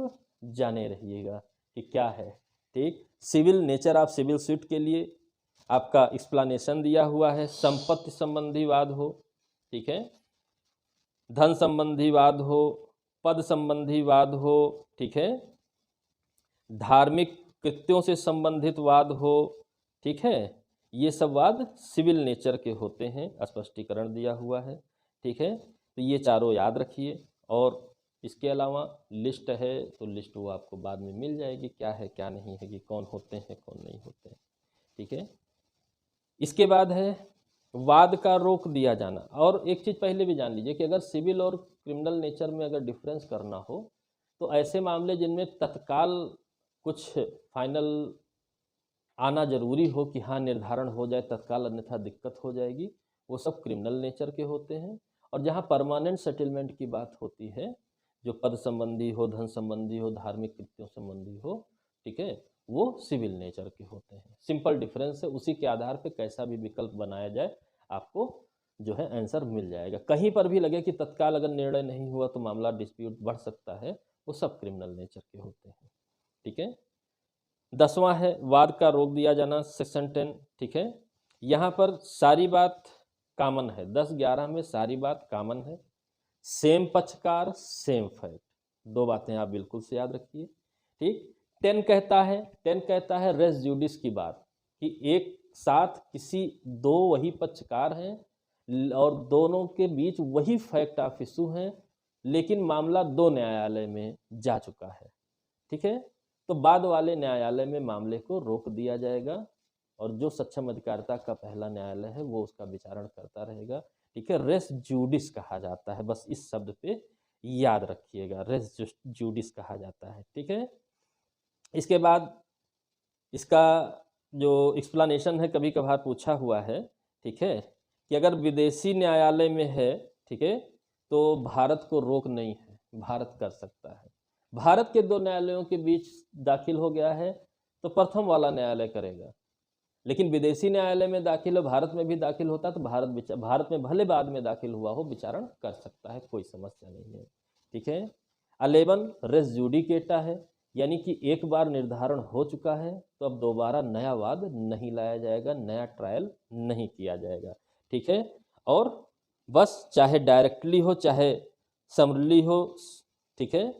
जाने रहिएगा, कि क्या है। ठीक, civil nature of civil suit के लिए आपका एक्सप्लेनेशन दिया हुआ है। संपत्ति संबंधी वाद हो, ठीक है, धन संबंधी वाद हो, पद संबंधी वाद हो, ठीक है, धार्मिक कृत्यों से संबंधित वाद हो, ठीक है, ये सब वाद सिविल नेचर के होते हैं, स्पष्टीकरण दिया हुआ है। ठीक है, तो ये चारों याद रखिए। और इसके अलावा लिस्ट है तो लिस्ट वो आपको बाद में मिल जाएगी, क्या है क्या नहीं है, कि कौन होते हैं कौन नहीं होते हैं। ठीक है, इसके बाद है वाद का रोक दिया जाना। और एक चीज़ पहले भी जान लीजिए कि अगर सिविल और क्रिमिनल नेचर में अगर डिफरेंस करना हो तो ऐसे मामले जिनमें तत्काल कुछ फाइनल आना जरूरी हो कि हाँ निर्धारण हो जाए तत्काल, अन्यथा दिक्कत हो जाएगी, वो सब क्रिमिनल नेचर के होते हैं। और जहाँ परमानेंट सेटलमेंट की बात होती है, जो पद संबंधी हो, धन संबंधी हो, धार्मिक कृत्यों संबंधी हो, ठीक है, वो सिविल नेचर के होते हैं। सिंपल डिफरेंस है, उसी के आधार पे कैसा भी विकल्प बनाया जाए आपको जो है आंसर मिल जाएगा। कहीं पर भी लगे कि तत्काल अगर निर्णय नहीं हुआ तो मामला डिस्प्यूट बढ़ सकता है, वो सब क्रिमिनल नेचर के होते हैं। ठीक है, 10वां है वाद का रोक दिया जाना, सेक्शन 10। ठीक है, यहाँ पर सारी बात कॉमन है, 10-11 में सारी बात कॉमन है। सेम पक्षकार सेम फैक्ट, दो बातें आप बिल्कुल से याद रखिए। ठीक, 10 कहता है रेस जुडिस की बात, कि एक साथ किसी दो वही पक्षकार हैं और दोनों के बीच वही फैक्ट ऑफ इशू हैं, लेकिन मामला दो न्यायालय में जा चुका है। ठीक है, तो बाद वाले न्यायालय में मामले को रोक दिया जाएगा और जो सक्षम अधिकारिता का पहला न्यायालय है वो उसका विचारण करता रहेगा। ठीक है, रेस जूडिस कहा जाता है, बस इस शब्द पे याद रखिएगा, रेस जूडिस कहा जाता है। ठीक है, इसके बाद इसका जो एक्सप्लेनेशन है कभी कभार पूछा हुआ है, ठीक है, कि अगर विदेशी न्यायालय में है, ठीक है, तो भारत को रोक नहीं है, भारत कर सकता है। भारत के दो न्यायालयों के बीच दाखिल हो गया है तो प्रथम वाला न्यायालय करेगा, लेकिन विदेशी न्यायालय में दाखिल हो, भारत में भी दाखिल होता तो भारत में भले बाद में दाखिल हुआ हो विचारण कर सकता है, कोई समस्या नहीं है। ठीक है, 11 रेस जुडिकेटा है, यानी कि एक बार निर्धारण हो चुका है तो अब दोबारा नया वाद नहीं लाया जाएगा, नया ट्रायल नहीं किया जाएगा। ठीक है, और बस चाहे डायरेक्टली हो चाहे समरली हो, ठीक है,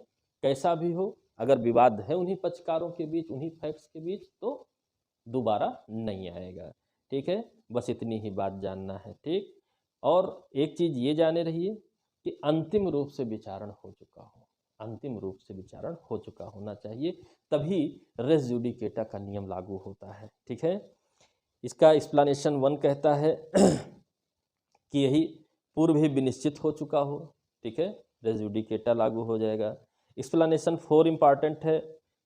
कैसा भी हो, अगर विवाद है उन्हीं पक्षकारों के बीच, उन्हीं फैक्ट्स के बीच, तो दोबारा नहीं आएगा। ठीक है, बस इतनी ही बात जानना है। ठीक, और एक चीज़ ये जाने रहिए कि अंतिम रूप से विचारण हो चुका हो, अंतिम रूप से विचारण हो चुका होना चाहिए, तभी रेस जुडिकेटा का नियम लागू होता है। ठीक है, इसका एक्सप्लेनेशन 1 कहता है कि यही पूर्व ही विनिश्चित हो चुका हो, ठीक है, रेस जुडिकेटा लागू हो जाएगा। एक्सप्लेनेशन 4 इंपॉर्टेंट है,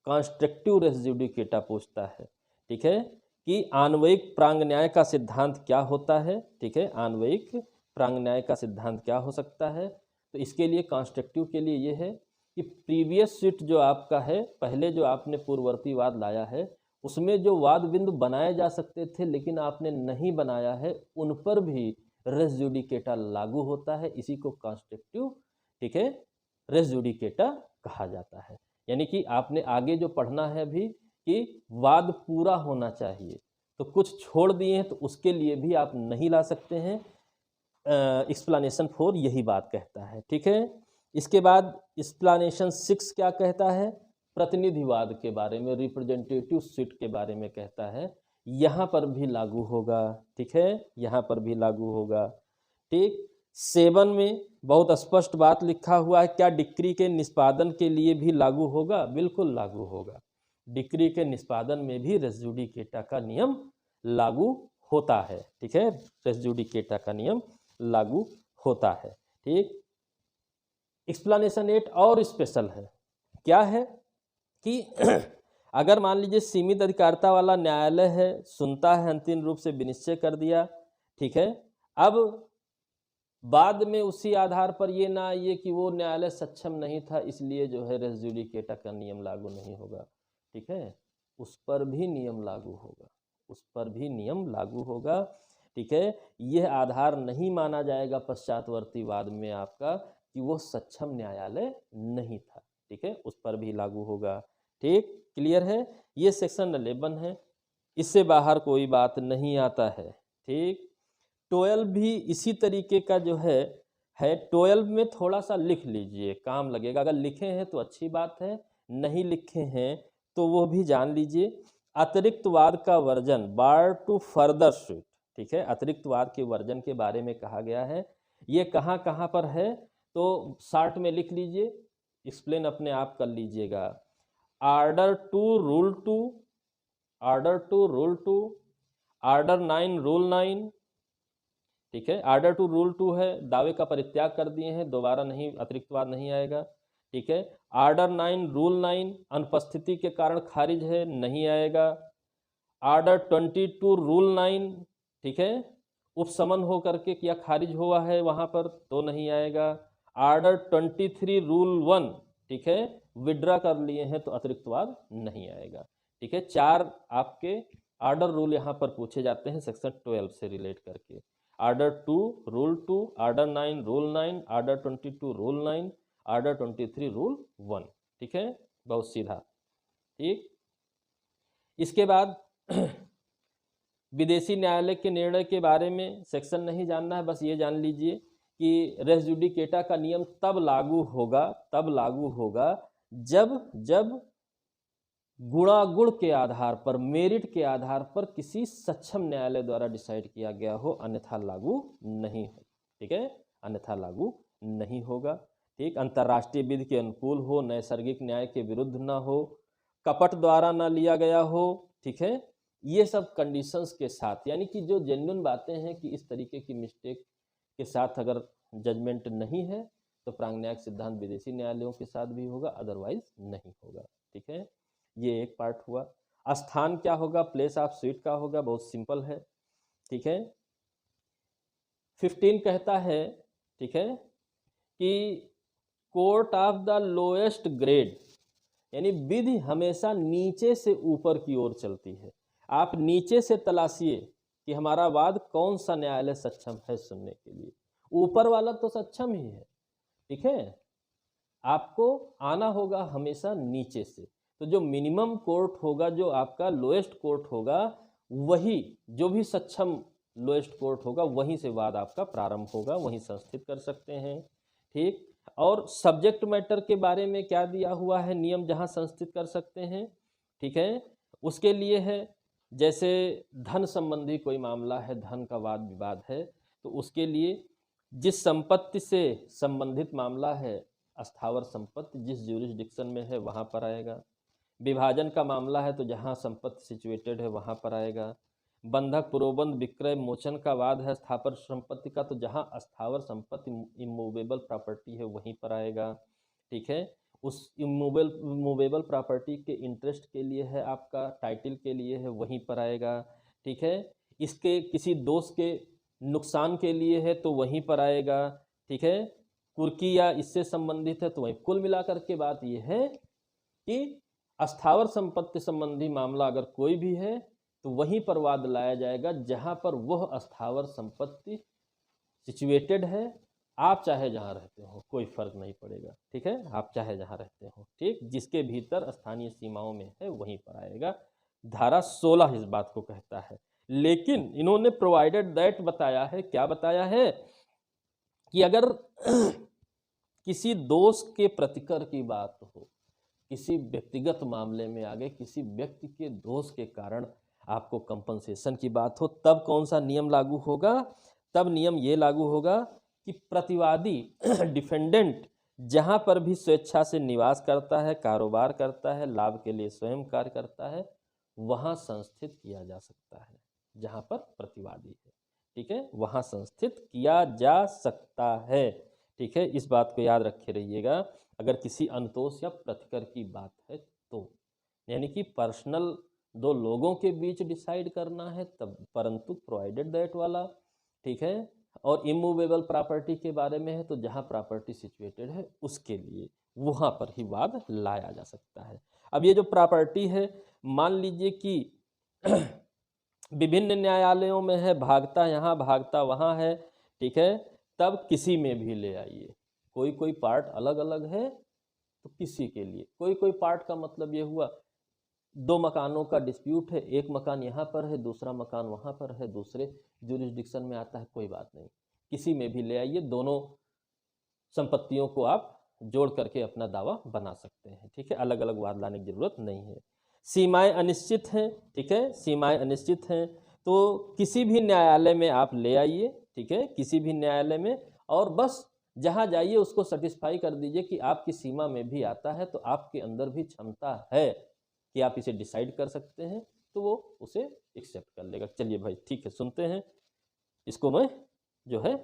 कॉन्स्ट्रक्टिव रेस जुडिकेटा पूछता है, ठीक है, कि अन्वयिक प्रांग न्याय का सिद्धांत क्या होता है। ठीक है, अन्वयिक प्रांग न्याय का सिद्धांत क्या हो सकता है, तो इसके लिए कॉन्स्ट्रक्टिव के लिए ये है कि प्रीवियस सीट जो आपका है, पहले जो आपने पूर्ववर्ती वाद लाया है उसमें जो वाद बिंदु बनाए जा सकते थे लेकिन आपने नहीं बनाया है, उन पर भी रेस जुडिकेटा लागू होता है, इसी को कॉन्स्ट्रक्टिव, ठीक है, रेस जुडिकेटा कहा जाता है। यानी कि आपने आगे जो पढ़ना है अभी कि वाद पूरा होना चाहिए, तो कुछ छोड़ दिए हैं तो उसके लिए भी आप नहीं ला सकते हैं। एक्सप्लेनेशन 4 यही बात कहता है। ठीक है, इसके बाद एक्सप्लेनेशन 6 क्या कहता है, प्रतिनिधिवाद के बारे में, रिप्रेजेंटेटिव सीट के बारे में कहता है, यहाँ पर भी लागू होगा। ठीक है, यहाँ पर भी लागू होगा। ठीक, 7 में बहुत स्पष्ट बात लिखा हुआ है, क्या डिक्री के निष्पादन के लिए भी लागू होगा, बिल्कुल लागू होगा। डिक्री के निष्पादन में भी रेस जुडिकेटा का नियम लागू होता है। ठीक है, रेस जुडिकेटा का नियम लागू होता है। ठीक, एक्सप्लेनेशन 8 और स्पेशल है, क्या है कि अगर मान लीजिए सीमित अधिकारिता वाला न्यायालय है, सुनता है, अंतिम रूप से विनिश्चय कर दिया, ठीक है, अब बाद में उसी आधार पर ये ना आइए कि वो न्यायालय सक्षम नहीं था इसलिए जो है रेस जुडिकेटा का नियम लागू नहीं होगा। ठीक है, उस पर भी नियम लागू होगा, उस पर भी नियम लागू होगा। ठीक है, यह आधार नहीं माना जाएगा पश्चातवर्ती वाद में आपका कि वो सक्षम न्यायालय नहीं था। ठीक है, उस पर भी लागू होगा। ठीक, क्लियर है। ये सेक्शन 11 है, इससे बाहर कोई बात नहीं आता है। ठीक, 12 भी इसी तरीके का जो है 12 में थोड़ा सा लिख लीजिए, काम लगेगा। अगर लिखे हैं तो अच्छी बात है, नहीं लिखे हैं तो वो भी जान लीजिए। अतिरिक्तवाद का version, bar to further suit, ठीक है, अतिरिक्तवाद के वर्जन के बारे में कहा गया है। ये कहाँ कहाँ पर है तो शार्ट में लिख लीजिए, एक्सप्लेन अपने आप कर लीजिएगा। Order two rule two, order two rule two, order 9 rule 9, ठीक है। ऑर्डर टू रूल 2 है, दावे का परित्याग कर दिए हैं, दोबारा नहीं, अतिरिक्तवाद नहीं आएगा, ठीक है। ऑर्डर 9 रूल 9 अनुपस्थिति के कारण खारिज है, नहीं आएगा। ऑर्डर 22 रूल 9, ठीक है, उपशमन हो करके क्या खारिज हुआ है वहाँ पर तो नहीं आएगा। ऑर्डर 23 रूल 1, ठीक है, विड्रा कर लिए हैं तो अतिरिक्तवाद नहीं आएगा, ठीक है। 4 आपके ऑर्डर रूल यहाँ पर पूछे जाते हैं सेक्शन 12 से रिलेट करके। Order 2 rule 2, order 9 rule 9, order 22 rule 9, order 23 rule 1, ठीक है, बहुत सीधा। ठीक, इसके बाद विदेशी न्यायालय के निर्णय के बारे में सेक्शन नहीं जानना है, बस ये जान लीजिए कि रेस जुडिकेटा का नियम तब लागू होगा जब गुणागुण के आधार पर, मेरिट के आधार पर किसी सक्षम न्यायालय द्वारा डिसाइड किया गया हो, अन्यथा लागू नहीं हो, ठीक है, अन्यथा लागू नहीं होगा। ठीक, अंतर्राष्ट्रीय विधि के अनुकूल हो, नैसर्गिक न्याय के विरुद्ध ना हो, कपट द्वारा ना लिया गया हो, ठीक है, ये सब कंडीशंस के साथ, यानी कि जो जेन्युइन बातें हैं कि इस तरीके की मिस्टेक के साथ अगर जजमेंट नहीं है तो प्रांगन्यायिक सिद्धांत विदेशी न्यायालयों के साथ भी होगा, अदरवाइज नहीं होगा, ठीक है। ये एक पार्ट हुआ। स्थान क्या होगा, प्लेस ऑफ सीट का होगा, बहुत सिंपल है, ठीक है। 15 कहता है, ठीक है, कि court of the lowest grade, यानी विधि हमेशा नीचे से ऊपर की ओर चलती है। आप नीचे से तलाशिए कि हमारा वाद कौन सा न्यायालय सक्षम है सुनने के लिए, ऊपर वाला तो सक्षम ही है, ठीक है। आपको आना होगा हमेशा नीचे से, तो जो मिनिमम कोर्ट होगा, जो आपका लोएस्ट कोर्ट होगा, वही जो भी सक्षम लोएस्ट कोर्ट होगा वहीं से वाद आपका प्रारंभ होगा, वहीं संस्थित कर सकते हैं, ठीक। और सब्जेक्ट मैटर के बारे में क्या दिया हुआ है नियम जहां संस्थित कर सकते हैं, ठीक है, उसके लिए है जैसे धन संबंधी कोई मामला है, धन का वाद विवाद है, तो उसके लिए जिस संपत्ति से संबंधित मामला है, अस्थावर संपत्ति जिस ज्यूरिसडिक्शन में है वहाँ पर आएगा। विभाजन का मामला है तो जहाँ संपत्ति सिचुएटेड है वहाँ पर आएगा। बंधक पुरोबंध विक्रय मोचन का वाद है स्थावर संपत्ति का, तो जहाँ अस्थावर संपत्ति इमूवेबल प्रॉपर्टी है वहीं पर आएगा, ठीक है। उस इमूवेबल प्रॉपर्टी के इंटरेस्ट के लिए है, आपका टाइटल के लिए है, वहीं पर आएगा, ठीक है। इसके किसी दोष के नुकसान के लिए है तो वहीं पर आएगा, ठीक है। कुर्की या इससे संबंधित है तो वहीं। कुल मिलाकर के बात यह है कि अस्थावर संपत्ति संबंधी मामला अगर कोई भी है तो वहीं पर वाद लाया जाएगा जहां पर वह अस्थावर संपत्ति सिचुएटेड है। आप चाहे जहां रहते हो कोई फर्क नहीं पड़ेगा, ठीक है, आप चाहे जहां रहते हो, ठीक, जिसके भीतर स्थानीय सीमाओं में है वहीं पर आएगा। धारा 16 इस बात को कहता है, लेकिन इन्होंने प्रोवाइडेड दैट बताया है, क्या बताया है कि अगर किसी दोष के प्रतिकर की बात हो, किसी व्यक्तिगत मामले में आगे किसी व्यक्ति के दोष के कारण आपको कंपनसेशन की बात हो, तब कौन सा नियम लागू होगा, तब नियम ये लागू होगा कि प्रतिवादी डिफेंडेंट जहां पर भी स्वेच्छा से निवास करता है, कारोबार करता है, लाभ के लिए स्वयं कार्य करता है, वहां संस्थित किया जा सकता है, जहां पर प्रतिवादी है, ठीक है, वहां संस्थित किया जा सकता है, ठीक है। इस बात को याद रखे रहिएगा अगर किसी अनुतोष या प्रतिकर की बात है तो, यानी कि पर्सनल दो लोगों के बीच डिसाइड करना है तब, परंतु प्रोवाइडेड दैट वाला, ठीक है। और इमूवेबल प्रॉपर्टी के बारे में है तो जहां प्रॉपर्टी सिचुएटेड है उसके लिए वहां पर ही वाद लाया जा सकता है। अब ये जो प्रॉपर्टी है, मान लीजिए कि विभिन्न न्यायालयों में है, भागता यहाँ भागता वहाँ है, ठीक है, तब किसी में भी ले आइए, कोई पार्ट अलग अलग है तो किसी के लिए कोई कोई पार्ट का मतलब ये हुआ, दो मकानों का डिस्प्यूट है, एक मकान यहाँ पर है, दूसरा मकान वहाँ पर है, दूसरे जुरिस्डिक्शन में आता है, कोई बात नहीं, किसी में भी ले आइए, दोनों संपत्तियों को आप जोड़ करके अपना दावा बना सकते हैं। ठीक है, अलग अलग वाद लाने की जरूरत नहीं है। सीमाएं अनिश्चित हैं, ठीक है, सीमाएं अनिश्चित हैं, तो किसी भी न्यायालय में आप ले आइए, ठीक है, किसी भी न्यायालय में, और बस जहां जाइए उसको सेटिस्फाई कर दीजिए कि आपकी सीमा में भी आता है, तो आपके अंदर भी क्षमता है कि आप इसे डिसाइड कर सकते हैं, तो वो उसे एक्सेप्ट कर लेगा। चलिए भाई ठीक है, सुनते हैं, इसको मैं जो है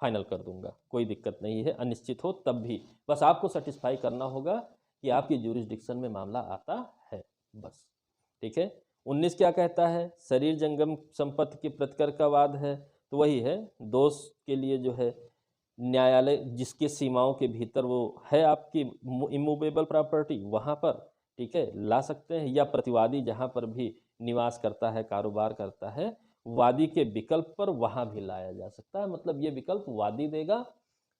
फाइनल कर दूंगा, कोई दिक्कत नहीं है, अनिश्चित हो तब भी बस आपको सेटिस्फाई करना होगा कि आपकी ज्यूरिसडिक्शन में मामला आता है, बस। ठीक है, 19 क्या कहता है, शरीर जंगम संपत्ति के प्रतिकर का वाद है, तो वही है, दोष के लिए जो है न्यायालय जिसके सीमाओं के भीतर वो है आपकी इमूवेबल प्रॉपर्टी, वहाँ पर ठीक है ला सकते हैं, या प्रतिवादी जहाँ पर भी निवास करता है, कारोबार करता है, वादी के विकल्प पर वहाँ भी लाया जा सकता है। मतलब ये विकल्प वादी देगा,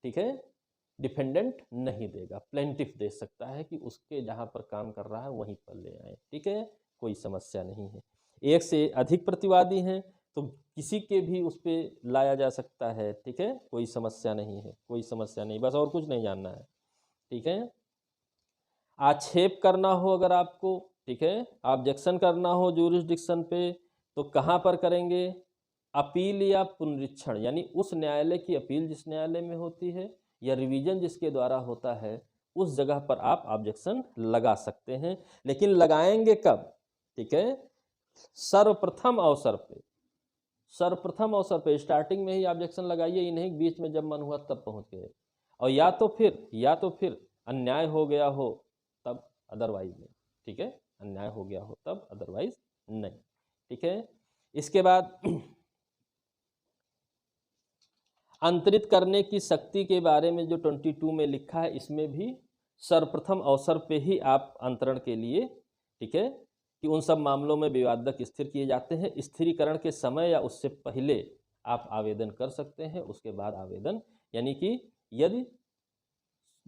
ठीक है, डिफेंडेंट नहीं देगा, प्लेंटिफ दे सकता है कि उसके जहाँ पर काम कर रहा है वहीं पर ले आए। ठीक है, कोई समस्या नहीं है। एक से अधिक प्रतिवादी हैं तो किसी के भी उस पर लाया जा सकता है। ठीक है, कोई समस्या नहीं है, कोई समस्या नहीं, बस और कुछ नहीं जानना है। ठीक है, आक्षेप करना हो अगर आपको, ठीक है, ऑब्जेक्शन करना हो ज्यूरिसडिक्शन पे, तो कहाँ पर करेंगे, अपील या पुनरीक्षण, यानी उस न्यायालय की अपील जिस न्यायालय में होती है या रिवीजन जिसके द्वारा होता है, उस जगह पर आप ऑब्जेक्शन लगा सकते हैं। लेकिन लगाएंगे कब, ठीक है, सर्वप्रथम अवसर पे, सर्वप्रथम अवसर पे स्टार्टिंग में ही ऑब्जेक्शन लगाइए, ये नहीं बीच में जब मन हुआ तब पहुंच गए। और या तो फिर अन्याय हो गया हो तब, अदरवाइज नहीं। ठीक है, अन्याय हो गया हो तब, अदरवाइज नहीं। ठीक है, इसके बाद अंतरित करने की शक्ति के बारे में जो 22 में लिखा है, इसमें भी सर्वप्रथम अवसर पे ही आप अंतरण के लिए, ठीक है, कि उन सब मामलों में विवादक स्थिर किए जाते हैं, स्थिरीकरण के समय या उससे पहले आप आवेदन कर सकते हैं, उसके बाद आवेदन, यानी कि यदि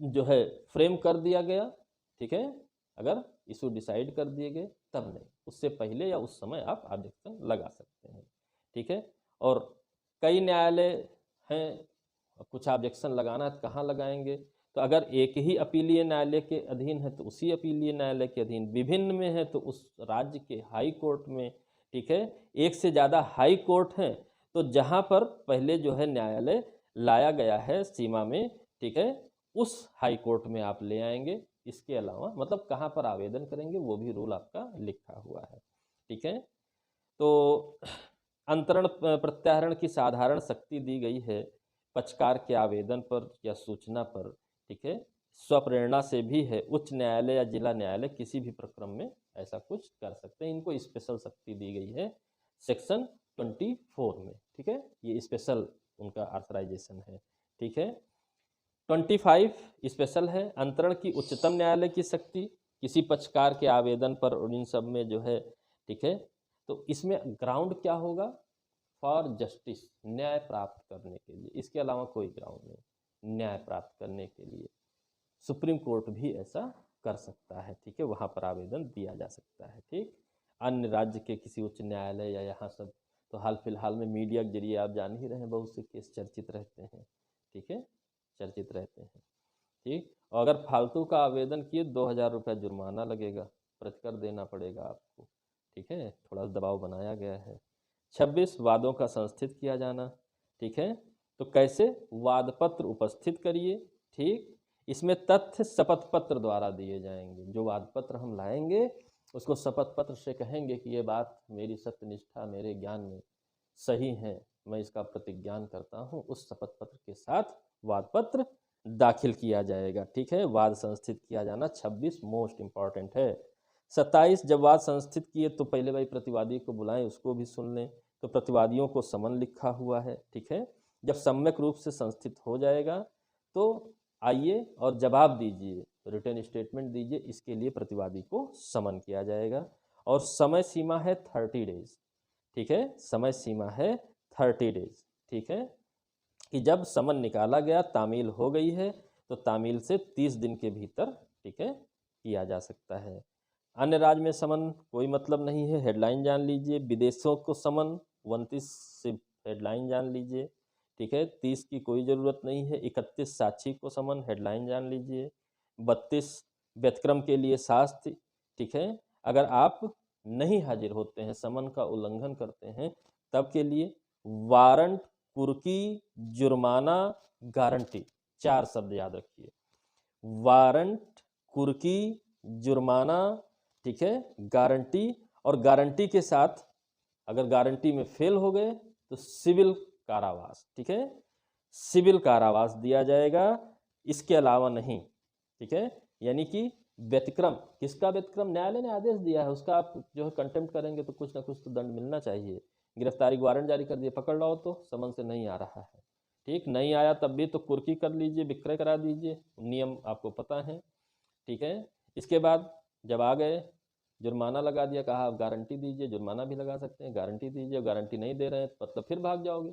जो है फ्रेम कर दिया गया, ठीक है, अगर इशू डिसाइड कर दिए गए तब नहीं, उससे पहले या उस समय आप ऑब्जेक्शन लगा सकते हैं। ठीक है, और कई न्यायालय हैं, कुछ ऑब्जेक्शन लगाना है तो कहाँ लगाएंगे, तो अगर एक ही अपीलीय न्यायालय के अधीन है तो उसी अपीलीय न्यायालय के अधीन, विभिन्न में है तो उस राज्य के हाई कोर्ट में, ठीक है, एक से ज़्यादा हाई कोर्ट हैं तो जहाँ पर पहले जो है न्यायालय लाया गया है सीमा में, ठीक है, उस हाई कोर्ट में आप ले आएंगे। इसके अलावा मतलब कहाँ पर आवेदन करेंगे वो भी रूल आपका लिखा हुआ है। ठीक है, तो अंतरण प्रत्याहरण की साधारण शक्ति दी गई है पक्षकार के आवेदन पर या सूचना पर। ठीक है, स्वप्रेरणा से भी है, उच्च न्यायालय या जिला न्यायालय किसी भी प्रक्रम में ऐसा कुछ कर सकते हैं, इनको स्पेशल शक्ति दी गई है सेक्शन 24 में। ठीक है, ये स्पेशल उनका ऑथराइजेशन है। ठीक है, 25 स्पेशल है, अंतरण की उच्चतम न्यायालय की शक्ति किसी पक्षकार के आवेदन पर और इन सब में जो है। ठीक है, तो इसमें ग्राउंड क्या होगा, फॉर जस्टिस, न्याय प्राप्त करने के लिए, इसके अलावा कोई ग्राउंड नहीं, न्याय प्राप्त करने के लिए सुप्रीम कोर्ट भी ऐसा कर सकता है। ठीक है, वहाँ पर आवेदन दिया जा सकता है। ठीक, अन्य राज्य के किसी उच्च न्यायालय या यहाँ सब, तो हाल फिलहाल में मीडिया के जरिए आप जान ही रहे हैं, बहुत से केस चर्चित रहते हैं। ठीक है, चर्चित रहते हैं। ठीक, और अगर फालतू का आवेदन किए 2000 रुपये जुर्माना लगेगा, प्रतिकर देना पड़ेगा आपको। ठीक है, थोड़ा दबाव बनाया गया है। 26 वादों का संस्थित किया जाना। ठीक है, तो कैसे, वाद पत्र उपस्थित करिए। ठीक, इसमें तथ्य शपथ पत्र द्वारा दिए जाएंगे, जो वाद पत्र हम लाएंगे उसको शपथ पत्र से कहेंगे कि ये बात मेरी सत्यनिष्ठा मेरे ज्ञान में सही है, मैं इसका प्रतिज्ञान करता हूँ, उस शपथ पत्र के साथ वाद पत्र दाखिल किया जाएगा। ठीक है, वाद संस्थित किया जाना 26 मोस्ट इंपॉर्टेंट है। 27 जब वाद संस्थित किए तो पहले भाई प्रतिवादी को बुलाएं, उसको भी सुन लें, तो प्रतिवादियों को समन लिखा हुआ है। ठीक है, जब सम्यक रूप से संस्थित हो जाएगा तो आइए और जवाब दीजिए, रिटर्न स्टेटमेंट दीजिए, इसके लिए प्रतिवादी को समन किया जाएगा। और समय सीमा है 30 डेज। ठीक है, समय सीमा है 30 डेज। ठीक है, कि जब समन निकाला गया, तामील हो गई है, तो तामील से 30 दिन के भीतर, ठीक है, किया जा सकता है। अन्य राज्य में समन कोई मतलब नहीं है, हेडलाइन जान लीजिए। विदेशों को समन 29 से हेडलाइन जान लीजिए, ठीक है। 30 की कोई ज़रूरत नहीं है। 31 साक्षी को समन, हेडलाइन जान लीजिए। 32 व्यतिक्रम के लिए शास्त्र, ठीक है। अगर आप नहीं हाजिर होते हैं, समन का उल्लंघन करते हैं, तब के लिए वारंट, कुर्की, जुर्माना, गारंटी, 4 शब्द याद रखिए। वारंट, कुर्की, जुर्माना, ठीक है, गारंटी। और गारंटी के साथ अगर गारंटी में फेल हो गए तो सिविल कारावास, ठीक है, सिविल कारावास दिया जाएगा, इसके अलावा नहीं, ठीक है। यानी कि व्यतिक्रम, किसका व्यतिक्रम? न्यायालय ने आदेश दिया है, उसका आप जो है कंटेम्प्ट करेंगे तो कुछ ना कुछ तो दंड मिलना चाहिए। गिरफ्तारी वारंट जारी कर दिए, पकड़ लाओ, तो समन से नहीं आ रहा है, ठीक, नहीं आया तब भी तो कुर्की कर लीजिए, विक्रय करा दीजिए, नियम आपको पता है, ठीक है। इसके बाद जब आ गए, जुर्माना लगा दिया, कहा आप गारंटी दीजिए, जुर्माना भी लगा सकते हैं, गारंटी दीजिए, गारंटी नहीं दे रहे हैं मतलब फिर भाग जाओगे,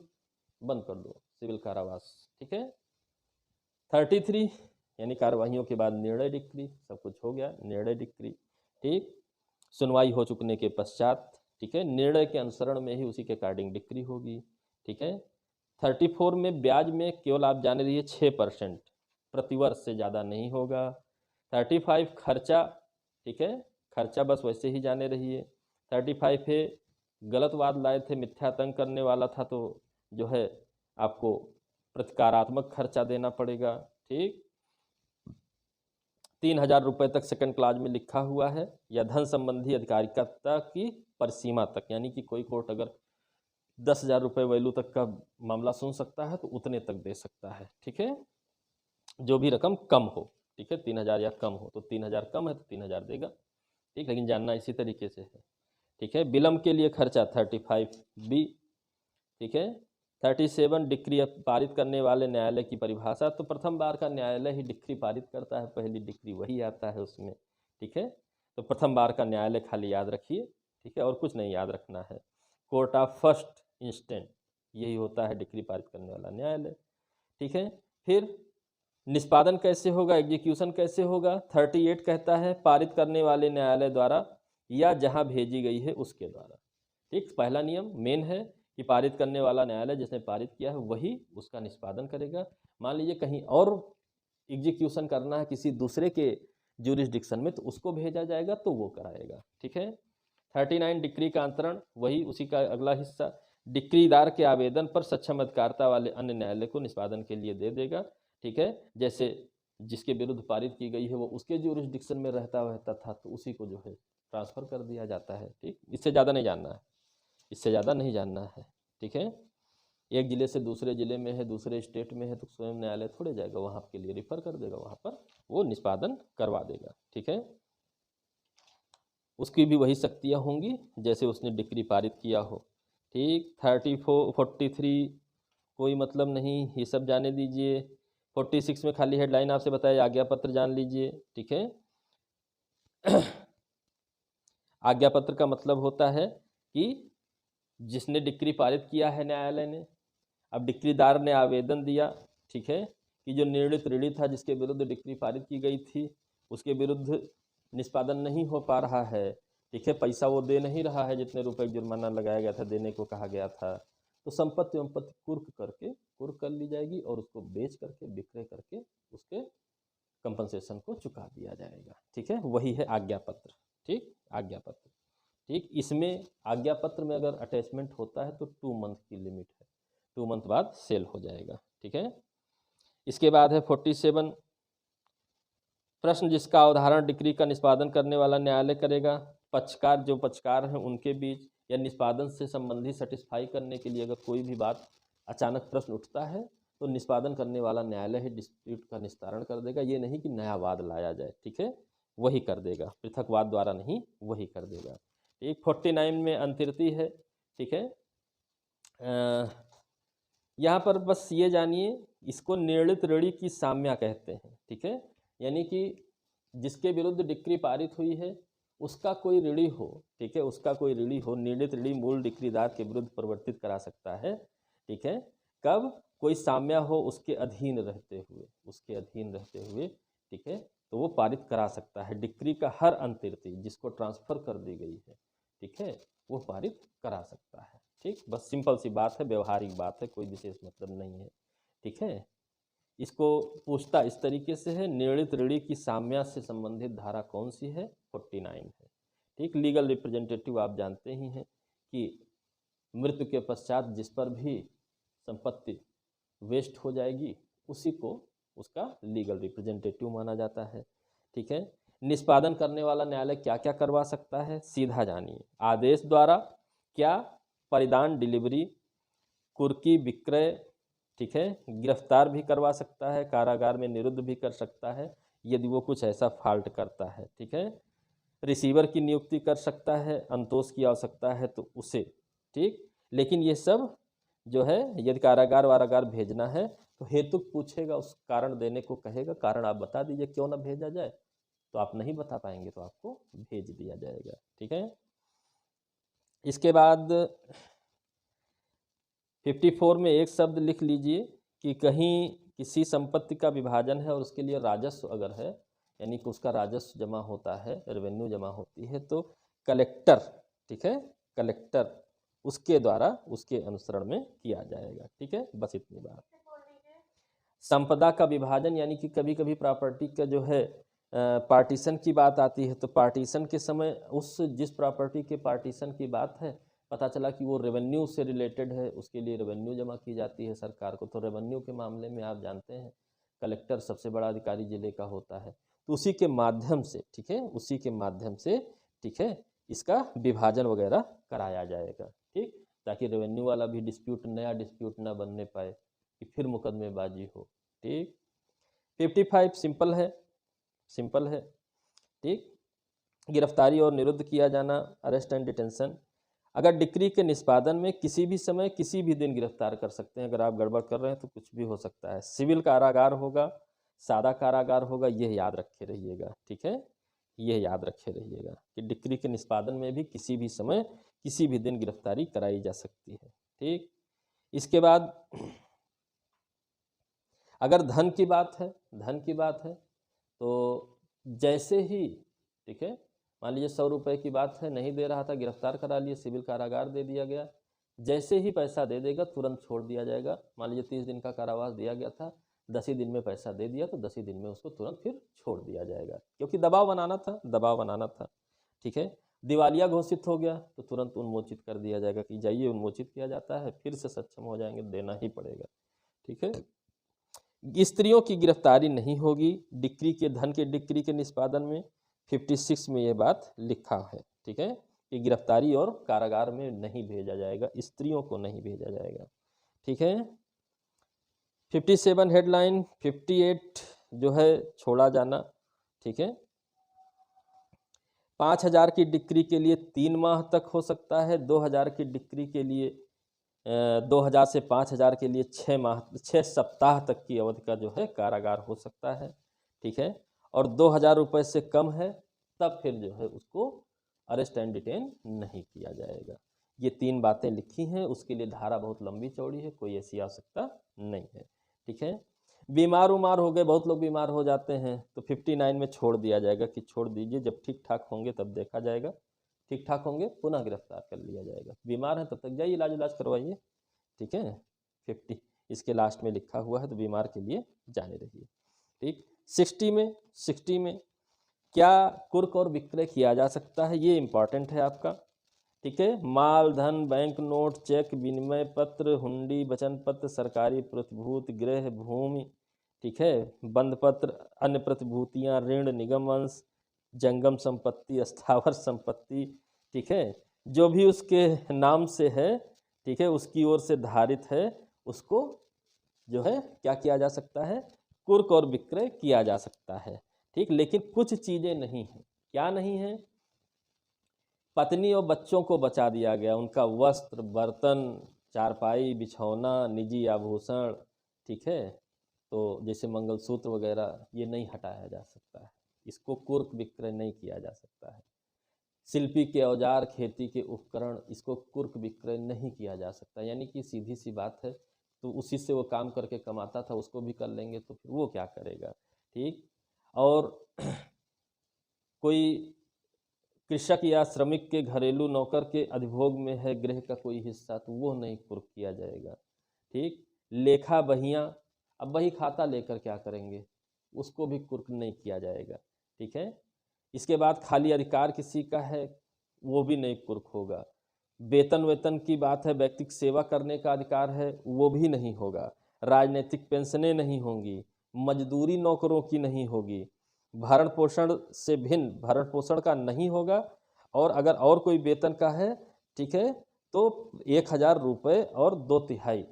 बंद कर दो, सिविल कारावास, ठीक है। 33 यानी कार्यवाहियों के बाद निर्णय डिक्री, सब कुछ हो गया, निर्णय डिक्री, ठीक, सुनवाई हो चुकने के पश्चात, ठीक है, निर्णय के अनुसरण में ही उसी के अकॉर्डिंग डिक्री होगी, ठीक है। 34 में ब्याज में केवल आप जाने दीजिए 6% प्रतिवर्ष से ज़्यादा नहीं होगा। 35 खर्चा, ठीक है, खर्चा बस वैसे ही जाने रहिए। 35 है गलत वाद लाए थे, मिथ्यातंक करने वाला था, तो जो है आपको प्रतिकारात्मक खर्चा देना पड़ेगा, ठीक। 3000 रुपये तक सेकंड क्लाज में लिखा हुआ है, या धन संबंधी अधिकारिता की परिसीमा तक, यानी कि कोई कोर्ट अगर 10,000 रुपये वैल्यू तक का मामला सुन सकता है तो उतने तक दे सकता है, ठीक है, जो भी रकम कम हो, ठीक है, 3000 या कम हो, तो 3000 कम है तो 3000 देगा, ठीक, लेकिन जानना इसी तरीके से है, ठीक है। विलम्ब के लिए खर्चा 35B, ठीक है। 37 डिक्री पारित करने वाले न्यायालय की परिभाषा, तो प्रथम बार का न्यायालय ही डिक्री पारित करता है, पहली डिक्री वही आता है उसमें, ठीक है। तो प्रथम बार का न्यायालय खाली याद रखिए, ठीक है, और कुछ नहीं याद रखना है। कोर्ट ऑफ फर्स्ट इंस्टेंट, यही होता है डिक्री पारित करने वाला न्यायालय, ठीक है। फिर निष्पादन कैसे होगा, एग्जीक्यूशन कैसे होगा? 38 कहता है पारित करने वाले न्यायालय द्वारा या जहां भेजी गई है उसके द्वारा, ठीक। पहला नियम मेन है कि पारित करने वाला न्यायालय जिसने पारित किया है वही उसका निष्पादन करेगा। मान लीजिए कहीं और एग्जीक्यूशन करना है किसी दूसरे के ज्यूरिसडिक्शन में, तो उसको भेजा जाएगा तो वो कराएगा, ठीक है। 39 डिक्री का अंतरण, वही उसी का अगला हिस्सा, डिक्रीदार के आवेदन पर सक्षम अधिकारिता वाले अन्य न्यायालय को निष्पादन के लिए दे देगा, ठीक है। जैसे जिसके विरुद्ध पारित की गई है वो उसके ज्यूरिसडिक्शन में रहता था तो उसी को जो है ट्रांसफ़र कर दिया जाता है, ठीक। इससे ज़्यादा नहीं जानना है, इससे ज़्यादा नहीं जानना है, ठीक है। एक ज़िले से दूसरे ज़िले में है, दूसरे स्टेट में है, तो स्वयं न्यायालय थोड़े जाएगा, वहाँ आपके लिए रिफ़र कर देगा, वहाँ पर वो निष्पादन करवा देगा, ठीक है। उसकी भी वही शक्तियाँ होंगी जैसे उसने डिक्री पारित किया हो, ठीक। 43 कोई मतलब नहीं, ये सब जाने दीजिए। 46 में खाली हेडलाइन आपसे बताया, आज्ञा पत्र जान लीजिए, ठीक है। आज्ञा पत्र का मतलब होता है कि जिसने डिक्री पारित किया है न्यायालय ने, अब डिक्रीदार ने आवेदन दिया, ठीक है, कि जो निर्णित ऋणी था जिसके विरुद्ध डिक्री पारित की गई थी उसके विरुद्ध निष्पादन नहीं हो पा रहा है, ठीक है, पैसा वो दे नहीं रहा है, जितने रुपए जुर्माना लगाया गया था, देने को कहा गया था, तो संपत्ति वंपत्ति कुर्क कर ली जाएगी और उसको बेच करके, विक्रय करके उसके कंपनसेशन को चुका दिया जाएगा, ठीक है। वही है आज्ञा पत्र, ठीक, आज्ञा पत्र, ठीक। इसमें आज्ञा पत्र में अगर अटैचमेंट होता है तो 2 मंथ की लिमिट है, 2 मंथ बाद सेल हो जाएगा, ठीक है। इसके बाद है 47 प्रश्न जिसका अवधारण डिक्री का निष्पादन करने वाला न्यायालय करेगा, पक्षकार जो पक्षकार हैं उनके बीच या निष्पादन से संबंधी सेटिस्फाई करने के लिए अगर कोई भी बात अचानक प्रश्न उठता है तो निष्पादन करने वाला न्यायालय ही डिस्प्यूट का निस्तारण कर देगा, ये नहीं कि नया वाद लाया जाए, ठीक है, वही कर देगा, पृथक वाद द्वारा नहीं, वही कर देगा, ठीक। 49 में अंतर्ती है, ठीक है। यहाँ पर बस ये जानिए, इसको निर्णित ऋणी की साम्या कहते हैं, ठीक है, यानी कि जिसके विरुद्ध डिक्री पारित हुई है उसका कोई ऋणी हो, ठीक है, उसका कोई ऋणी हो, निर्णित ऋणी मूल डिक्रीदार के विरुद्ध परिवर्तित करा सकता है, ठीक है, कब? कोई साम्या हो उसके अधीन रहते हुए, उसके अधीन रहते हुए, ठीक है, तो वो पारित करा सकता है। डिक्री का हर अंतर्ती जिसको ट्रांसफ़र कर दी गई है, ठीक है, वो पारित करा सकता है। ठीक, बस सिंपल सी बात है, व्यवहारिक बात है, कोई विशेष मतलब नहीं है। ठीक है, इसको पूछता इस तरीके से है, निर्णित ऋणी की साम्या से संबंधित धारा कौन सी है? 49 है। ठीक, लीगल रिप्रेजेंटेटिव आप जानते ही हैं कि मृत्यु के पश्चात जिस पर भी संपत्ति वेस्ट हो जाएगी उसी को उसका लीगल रिप्रेजेंटेटिव माना जाता है। ठीक है, निष्पादन करने वाला न्यायालय क्या क्या करवा सकता है? सीधा जानिए। आदेश द्वारा क्या? परिधान डिलीवरी, कुर्की विक्रय, ठीक है, गिरफ्तार भी करवा सकता है, कारागार में निरुद्ध भी कर सकता है यदि वो कुछ ऐसा फॉल्ट करता है। ठीक है, रिसीवर की नियुक्ति कर सकता है, अंतोष की आवश्यकता है तो उसे। ठीक, लेकिन ये सब जो है यदि कारागार वारागार भेजना है तो हेतुक पूछेगा, उस कारण देने को कहेगा, कारण आप बता दीजिए क्यों ना भेजा जाए, तो आप नहीं बता पाएंगे तो आपको भेज दिया जाएगा। ठीक है, इसके बाद 54 में एक शब्द लिख लीजिए कि कहीं किसी संपत्ति का विभाजन है और उसके लिए राजस्व अगर है, यानी कि उसका राजस्व जमा होता है, रेवेन्यू जमा होती है, तो कलेक्टर, ठीक है, कलेक्टर उसके द्वारा उसके अनुसरण में किया जाएगा। ठीक है, बस इतनी बात। संपदा का विभाजन यानी कि कभी कभी प्रॉपर्टी का जो है पार्टीशन की बात आती है, तो पार्टीशन के समय उस जिस प्रॉपर्टी के पार्टीशन की बात है, पता चला कि वो रेवेन्यू से रिलेटेड है, उसके लिए रेवेन्यू जमा की जाती है सरकार को, तो रेवेन्यू के मामले में आप जानते हैं कलेक्टर सबसे बड़ा अधिकारी जिले का होता है, तो उसी के माध्यम से, ठीक है, उसी के माध्यम से, ठीक है, इसका विभाजन वगैरह कराया जाएगा। ठीक, ताकि रेवेन्यू वाला भी डिस्प्यूट, नया डिस्प्यूट ना बनने पाए कि फिर मुकदमेबाजी हो। ठीक, 55 सिंपल है, सिंपल है। ठीक, गिरफ्तारी और निरुद्ध किया जाना, अरेस्ट एंड डिटेंशन। अगर डिक्री के निष्पादन में किसी भी समय किसी भी दिन गिरफ्तार कर सकते हैं, अगर आप गड़बड़ कर रहे हैं तो कुछ भी हो सकता है। सिविल कारागार होगा, सादा कारागार होगा, यह याद रखे रहिएगा। ठीक है, यह याद रखे रहिएगा कि डिक्री के निष्पादन में भी किसी भी समय किसी भी दिन गिरफ्तारी कराई जा सकती है। ठीक, इसके बाद अगर धन की बात है, धन की बात है तो जैसे ही, ठीक है, मान लीजिए 100 रुपये की बात है, नहीं दे रहा था, गिरफ्तार करा लिए, सिविल कारागार दे दिया गया, जैसे ही पैसा दे देगा तुरंत छोड़ दिया जाएगा। मान लीजिए 30 दिन का कारावास दिया गया था, 10 ही दिन में पैसा दे दिया तो 10 ही दिन में उसको तुरंत फिर छोड़ दिया जाएगा, क्योंकि दबाव बनाना था, दबाव बनाना था। ठीक है, दिवालिया घोषित हो गया तो तुरंत उन्मोचित कर दिया जाएगा कि जाइए, उन्मोचित किया जाता है, फिर से सक्षम हो जाएंगे, देना ही पड़ेगा। ठीक है, स्त्रियों की गिरफ्तारी नहीं होगी डिक्री के, धन के डिक्री के निष्पादन में। 56 में ये बात लिखा है, ठीक है, कि गिरफ्तारी और कारागार में नहीं भेजा जाएगा, स्त्रियों को नहीं भेजा जाएगा। ठीक है, 57 हेडलाइन। 58 जो है छोड़ा जाना। ठीक है, 5000 की डिक्री के लिए 3 माह तक हो सकता है, 2000 की डिक्री के लिए 2000 से 5000 के लिए 6 माह 6 सप्ताह तक की अवधि का जो है कारागार हो सकता है। ठीक है, और 2000 रुपये से कम है तब फिर जो है उसको अरेस्ट एंड डिटेन नहीं किया जाएगा। ये 3 बातें लिखी हैं, उसके लिए धारा बहुत लंबी चौड़ी है, कोई ऐसी आवश्यकता नहीं है। ठीक है, बीमार उमार हो गए, बहुत लोग बीमार हो जाते हैं तो 59 में छोड़ दिया जाएगा कि छोड़ दीजिए, जब ठीक ठाक होंगे तब देखा जाएगा, ठीक ठाक होंगे पुनः गिरफ्तार कर लिया जाएगा। बीमार हैं तब तक जाइए, इलाज करवाइए। ठीक है, 50 इसके लास्ट में लिखा हुआ है तो बीमार के लिए जाने रहिए। ठीक, 60 में क्या कुर्क और विक्रय किया जा सकता है, ये इंपॉर्टेंट है आपका। ठीक है, माल धन, बैंक नोट, चेक, विनिमय पत्र, हुंडी, वचन पत्र, सरकारी प्रतिभूत, गृह, भूमि, ठीक है, बंद पत्र, अन्य प्रतिभूतियां, ऋण, निगम अंश, जंगम संपत्ति, स्थावर संपत्ति, ठीक है, जो भी उसके नाम से है, ठीक है, उसकी ओर से धारित है, उसको जो है क्या किया जा सकता है, कुर्क और विक्रय किया जा सकता है। ठीक, लेकिन कुछ चीज़ें नहीं हैं। क्या नहीं है? पत्नी और बच्चों को बचा दिया गया, उनका वस्त्र, बर्तन, चारपाई, बिछौना, निजी आभूषण, ठीक है, तो जैसे मंगलसूत्र वगैरह, ये नहीं हटाया जा सकता है, इसको कुर्क विक्रय नहीं किया जा सकता है। शिल्पी के औजार, खेती के उपकरण, इसको कुर्क विक्रय नहीं किया जा सकता, यानी कि सीधी सी बात है, तो उसी से वो काम करके कमाता था, उसको भी कर लेंगे तो फिर वो क्या करेगा। ठीक, और कोई कृषक या श्रमिक के घरेलू नौकर के अधिभोग में है गृह का कोई हिस्सा, तो वो नहीं कुर्क किया जाएगा। ठीक। लेखा बहियाँ, अब बही खाता लेकर क्या करेंगे, उसको भी कुर्क नहीं किया जाएगा। ठीक है। इसके बाद खाली अधिकार किसी का है, वो भी नहीं कुर्क होगा। वेतन वेतन की बात है, व्यक्तिगत सेवा करने का अधिकार है, वो भी नहीं होगा। राजनीतिक पेंशनें नहीं होंगी, मजदूरी नौकरों की नहीं होगी, भरण पोषण से भिन्न भरण पोषण का नहीं होगा, और अगर और कोई वेतन का है, ठीक है, तो 1,000 रुपये और 2/3,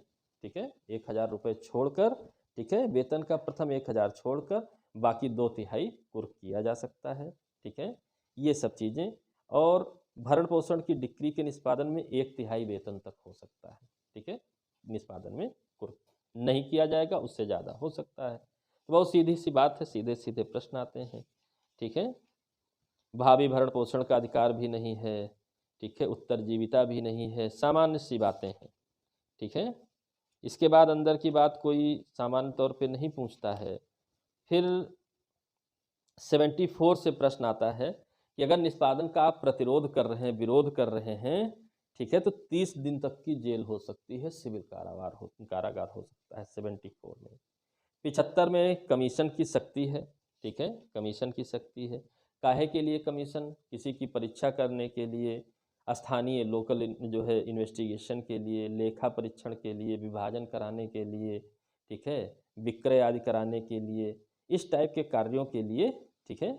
ठीक है, 1,000 रुपये छोड़कर, ठीक है, वेतन का प्रथम 1,000 छोड़कर बाकी 2/3 कुर्क किया जा सकता है। ठीक है, ये सब चीज़ें। और भरण पोषण की डिक्री के निष्पादन में 1/3 वेतन तक हो सकता है। ठीक है, निष्पादन में कुर्क नहीं किया जाएगा, उससे ज़्यादा हो सकता है। तो बहुत सीधी सी बात है, सीधे सीधे प्रश्न आते हैं। ठीक है, भावी भरण पोषण का अधिकार भी नहीं है। ठीक है, उत्तरजीविता भी नहीं है, सामान्य सी बातें हैं। ठीक है, इसके बाद अंदर की बात कोई सामान्य तौर पे नहीं पूछता है। फिर 74 से प्रश्न आता है कि अगर निष्पादन का आप प्रतिरोध कर रहे हैं, विरोध कर रहे हैं, ठीक है, तो 30 दिन तक की जेल हो सकती है, सिविल कारागार हो सकता है 74 में। 75 में कमीशन की शक्ति है। ठीक है, कमीशन की शक्ति है। काहे के लिए कमीशन, किसी की परीक्षा करने के लिए, स्थानीय लोकल जो है इन्वेस्टिगेशन के लिए, लेखा परीक्षण के लिए, विभाजन कराने के लिए, ठीक है, विक्रय आदि कराने के लिए, इस टाइप के कार्यों के लिए। ठीक है,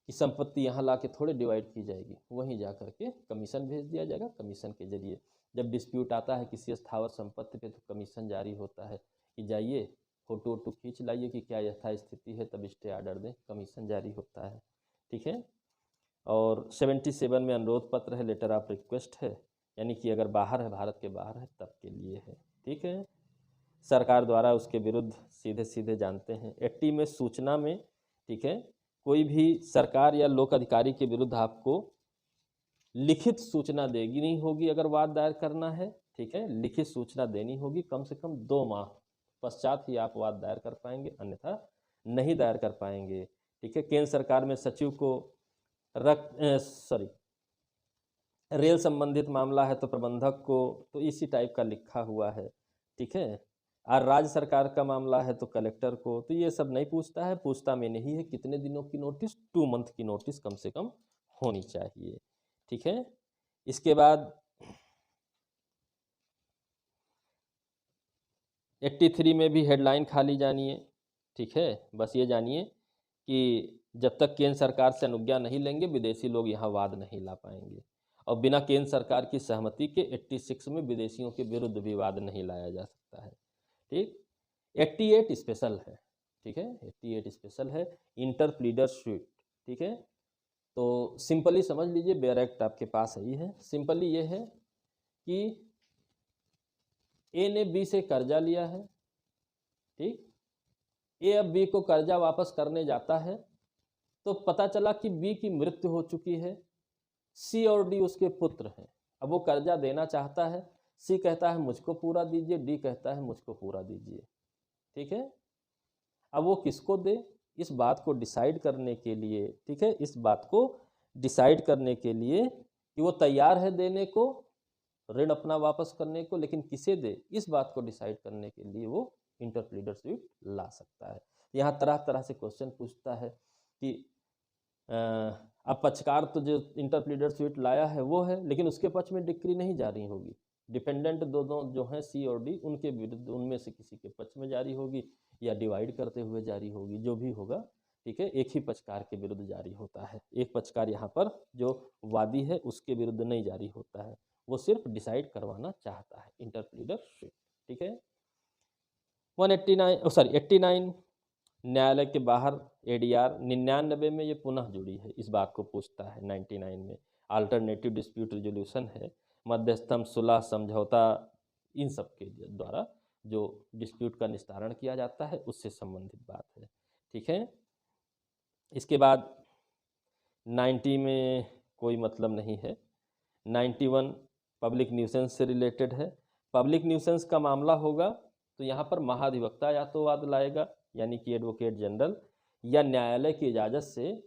कि संपत्ति यहाँ ला के थोड़े डिवाइड की जाएगी, वहीं जा करके कमीशन भेज दिया जाएगा। कमीशन के जरिए जब डिस्प्यूट आता है किसी स्थावर संपत्ति पे, तो कमीशन जारी होता है कि जाइए फोटो वोटो खींच लाइए कि क्या यथा स्थिति है, तब स्टे आर्डर दें, कमीशन जारी होता है। ठीक है, और 77 में अनुरोध पत्र है, लेटर ऑफ रिक्वेस्ट है, यानी कि अगर बाहर है, भारत के बाहर है, तब के लिए है। ठीक है, सरकार द्वारा उसके विरुद्ध सीधे सीधे जानते हैं। 80 में सूचना में, ठीक है, कोई भी सरकार या लोक अधिकारी के विरुद्ध आपको लिखित सूचना देगी नहीं होगी अगर वाद दायर करना है। ठीक है, लिखित सूचना देनी होगी, कम से कम 2 माह पश्चात ही आप वाद दायर कर पाएंगे, अन्यथा नहीं दायर कर पाएंगे। ठीक है, केंद्र सरकार में सचिव को रेल संबंधित मामला है तो प्रबंधक को, तो इसी टाइप का लिखा हुआ है। ठीक है, और राज्य सरकार का मामला है तो कलेक्टर को, तो ये सब नहीं पूछता है। पूछता में नहीं है कितने दिनों की नोटिस, 2 मंथ की नोटिस कम से कम होनी चाहिए। ठीक है, इसके बाद 83 में भी हेडलाइन खाली जानिए। ठीक है, बस ये जानिए कि जब तक केंद्र सरकार से अनुज्ञा नहीं लेंगे, विदेशी लोग यहाँ वाद नहीं ला पाएंगे, और बिना केंद्र सरकार की सहमति के 86 में विदेशियों के विरुद्ध भी वाद नहीं लाया जा सकता है। ठीक, 88 स्पेशल है। ठीक है, 88 स्पेशल है, इंटर प्लीडर सूट। ठीक है, तो सिंपली समझ लीजिए, बेयर एक्ट आपके पास ही है। सिंपली ये है कि ए ने बी से कर्जा लिया है। ठीक, ए अब बी को कर्जा वापस करने जाता है, तो पता चला कि बी की मृत्यु हो चुकी है, सी और डी उसके पुत्र हैं। अब वो कर्जा देना चाहता है, सी कहता है मुझको पूरा दीजिए, डी कहता है मुझको पूरा दीजिए। ठीक है, अब वो किसको दे, इस बात को डिसाइड करने के लिए, ठीक है, इस बात को डिसाइड करने के लिए कि वो तैयार है देने को, ऋण अपना वापस करने को, लेकिन किसे दे, इस बात को डिसाइड करने के लिए वो इंटरप्लीडर सूट ला सकता है। यहाँ तरह तरह से क्वेश्चन पूछता है कि अब पक्षकार तो जो इंटरप्लीडर सूट लाया है वो है, लेकिन उसके पक्ष में डिक्री नहीं जारी होगी, डिपेंडेंट दोनों जो हैं सी और डी, उनके विरुद्ध उनमें से किसी के पक्ष में जारी होगी या डिवाइड करते हुए जारी होगी, जो भी होगा। ठीक है, एक ही पक्षकार के विरुद्ध जारी होता है, एक पक्षकार यहाँ पर जो वादी है उसके विरुद्ध नहीं जारी होता है, वो सिर्फ डिसाइड करवाना चाहता है, इंटरप्लीडर सूट। ठीक है, 89 न्यायालय के बाहर एडीआर 99 में ये पुनः जुड़ी है, इस बात को पूछता है। 99 में अल्टरनेटिव डिस्प्यूट रिजोल्यूशन है, मध्यस्थम, सुलह, समझौता, इन सब के द्वारा जो डिस्प्यूट का निस्तारण किया जाता है उससे संबंधित बात है। ठीक है, इसके बाद 90 में कोई मतलब नहीं है। 91 पब्लिक न्यूसेंस से रिलेटेड है। पब्लिक न्यूसेंस का मामला होगा तो यहाँ पर महाधिवक्ता या तो वाद लाएगा, यानी कि एडवोकेट जनरल, या न्यायालय की इजाज़त से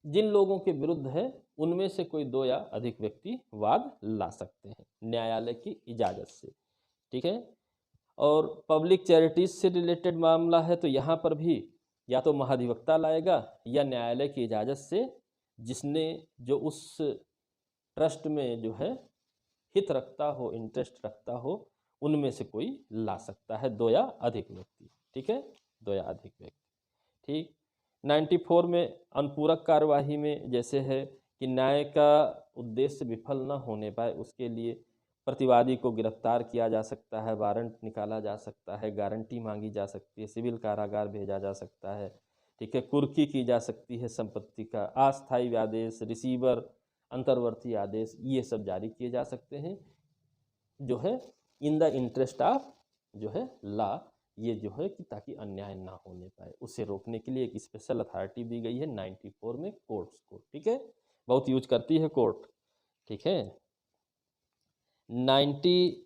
जिन लोगों के विरुद्ध है उनमें से कोई दो या अधिक व्यक्ति वाद ला सकते हैं न्यायालय की इजाज़त से, ठीक है। और पब्लिक चैरिटीज़ से रिलेटेड मामला है तो यहाँ पर भी या तो महाधिवक्ता लाएगा या न्यायालय की इजाज़त से जिसने जो उस ट्रस्ट में जो है हित रखता हो, इंटरेस्ट रखता हो, उनमें से कोई ला सकता है, दो या अधिक व्यक्ति, ठीक है, दो या अधिक व्यक्ति, ठीक। 94 में अनुपूरक कार्यवाही में जैसे है कि न्याय का उद्देश्य विफल न होने पाए उसके लिए प्रतिवादी को गिरफ्तार किया जा सकता है, वारंट निकाला जा सकता है, गारंटी मांगी जा सकती है, सिविल कारागार भेजा जा सकता है, ठीक है, कुर्की की जा सकती है संपत्ति का, अस्थायी आदेश, रिसीवर, अंतर्वर्ती आदेश, ये सब जारी किए जा सकते हैं जो है इन द इंटरेस्ट ऑफ जो है लॉ, ये जो है कि ताकि अन्याय ना होने पाए उसे रोकने के लिए एक स्पेशल अथॉरिटी दी गई है 94 में कोर्ट्स को, ठीक है, बहुत यूज करती है कोर्ट, ठीक है। 95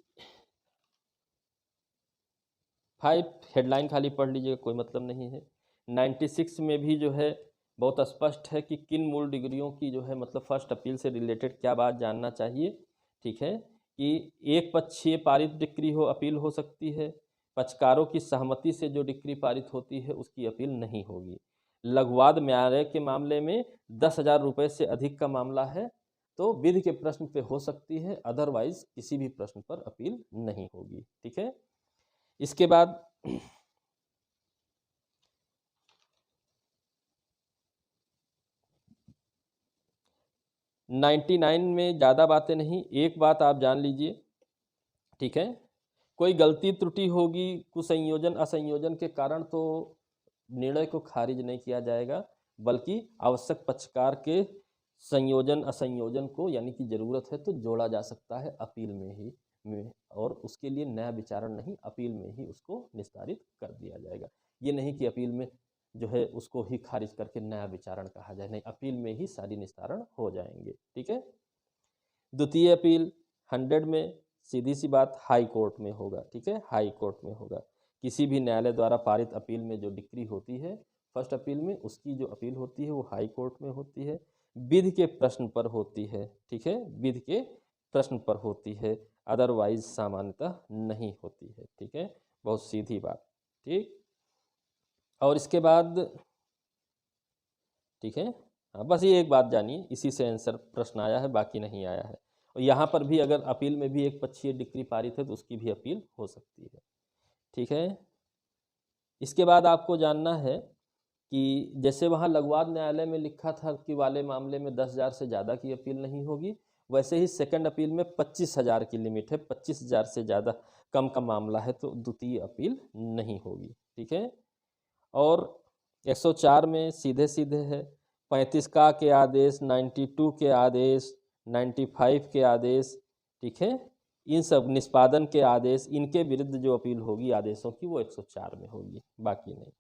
हेडलाइन खाली पढ़ लीजिएगा, कोई मतलब नहीं है। 96 में भी जो है बहुत स्पष्ट है कि किन मूल डिग्रियों की जो है मतलब फर्स्ट अपील से रिलेटेड क्या बात जानना चाहिए, ठीक है, कि एक पक्षीय पारित डिक्री हो अपील हो सकती है, पक्षकारों की सहमति से जो डिक्री पारित होती है उसकी अपील नहीं होगी। लघुवाद न्यायालय के मामले में 10,000 रुपये से अधिक का मामला है तो विधि के प्रश्न पे हो सकती है, अदरवाइज किसी भी प्रश्न पर अपील नहीं होगी, ठीक है। इसके बाद 99 में ज़्यादा बातें नहीं, एक बात आप जान लीजिए, ठीक है, कोई गलती त्रुटि होगी कुसंयोजन असंयोजन के कारण तो निर्णय को खारिज नहीं किया जाएगा, बल्कि आवश्यक पक्षकार के संयोजन असंयोजन को यानी कि ज़रूरत है तो जोड़ा जा सकता है अपील में और उसके लिए नया विचारण नहीं, अपील में ही उसको निस्तारित कर दिया जाएगा। ये नहीं कि अपील में जो है उसको ही खारिज करके नया विचारण कहा जाए, नहीं, अपील में ही सारी निस्तारण हो जाएंगे, ठीक है। द्वितीय अपील 100 में सीधी सी बात हाई कोर्ट में होगा, ठीक है, हाई कोर्ट में होगा। किसी भी न्यायालय द्वारा पारित अपील में जो डिक्री होती है फर्स्ट अपील में, उसकी जो अपील होती है वो हाई कोर्ट में होती है, विधि के प्रश्न पर होती है, ठीक है, विधि के प्रश्न पर होती है, अदरवाइज सामान्यतः नहीं होती है, ठीक है, बहुत सीधी बात, ठीक। और इसके बाद, ठीक है, हाँ, बस ये एक बात जानिए, इसी से आंसर प्रश्न आया है, बाकी नहीं आया है। और यहाँ पर भी अगर अपील में भी एक पक्षीय डिक्री पारित है तो उसकी भी अपील हो सकती है, ठीक है। इसके बाद आपको जानना है कि जैसे वहाँ लघुवाद न्यायालय में लिखा था कि वाले मामले में 10,000 से ज़्यादा की अपील नहीं होगी, वैसे ही सेकंड अपील में 25,000 की लिमिट है, 25,000 से ज़्यादा कम का मामला है तो द्वितीय अपील नहीं होगी, ठीक है। और 104 में सीधे सीधे है 35 का के आदेश, 92 के आदेश, 95 के आदेश, ठीक है, इन सब निष्पादन के आदेश, इनके विरुद्ध जो अपील होगी आदेशों की वो 104 में होगी, बाकी नहीं,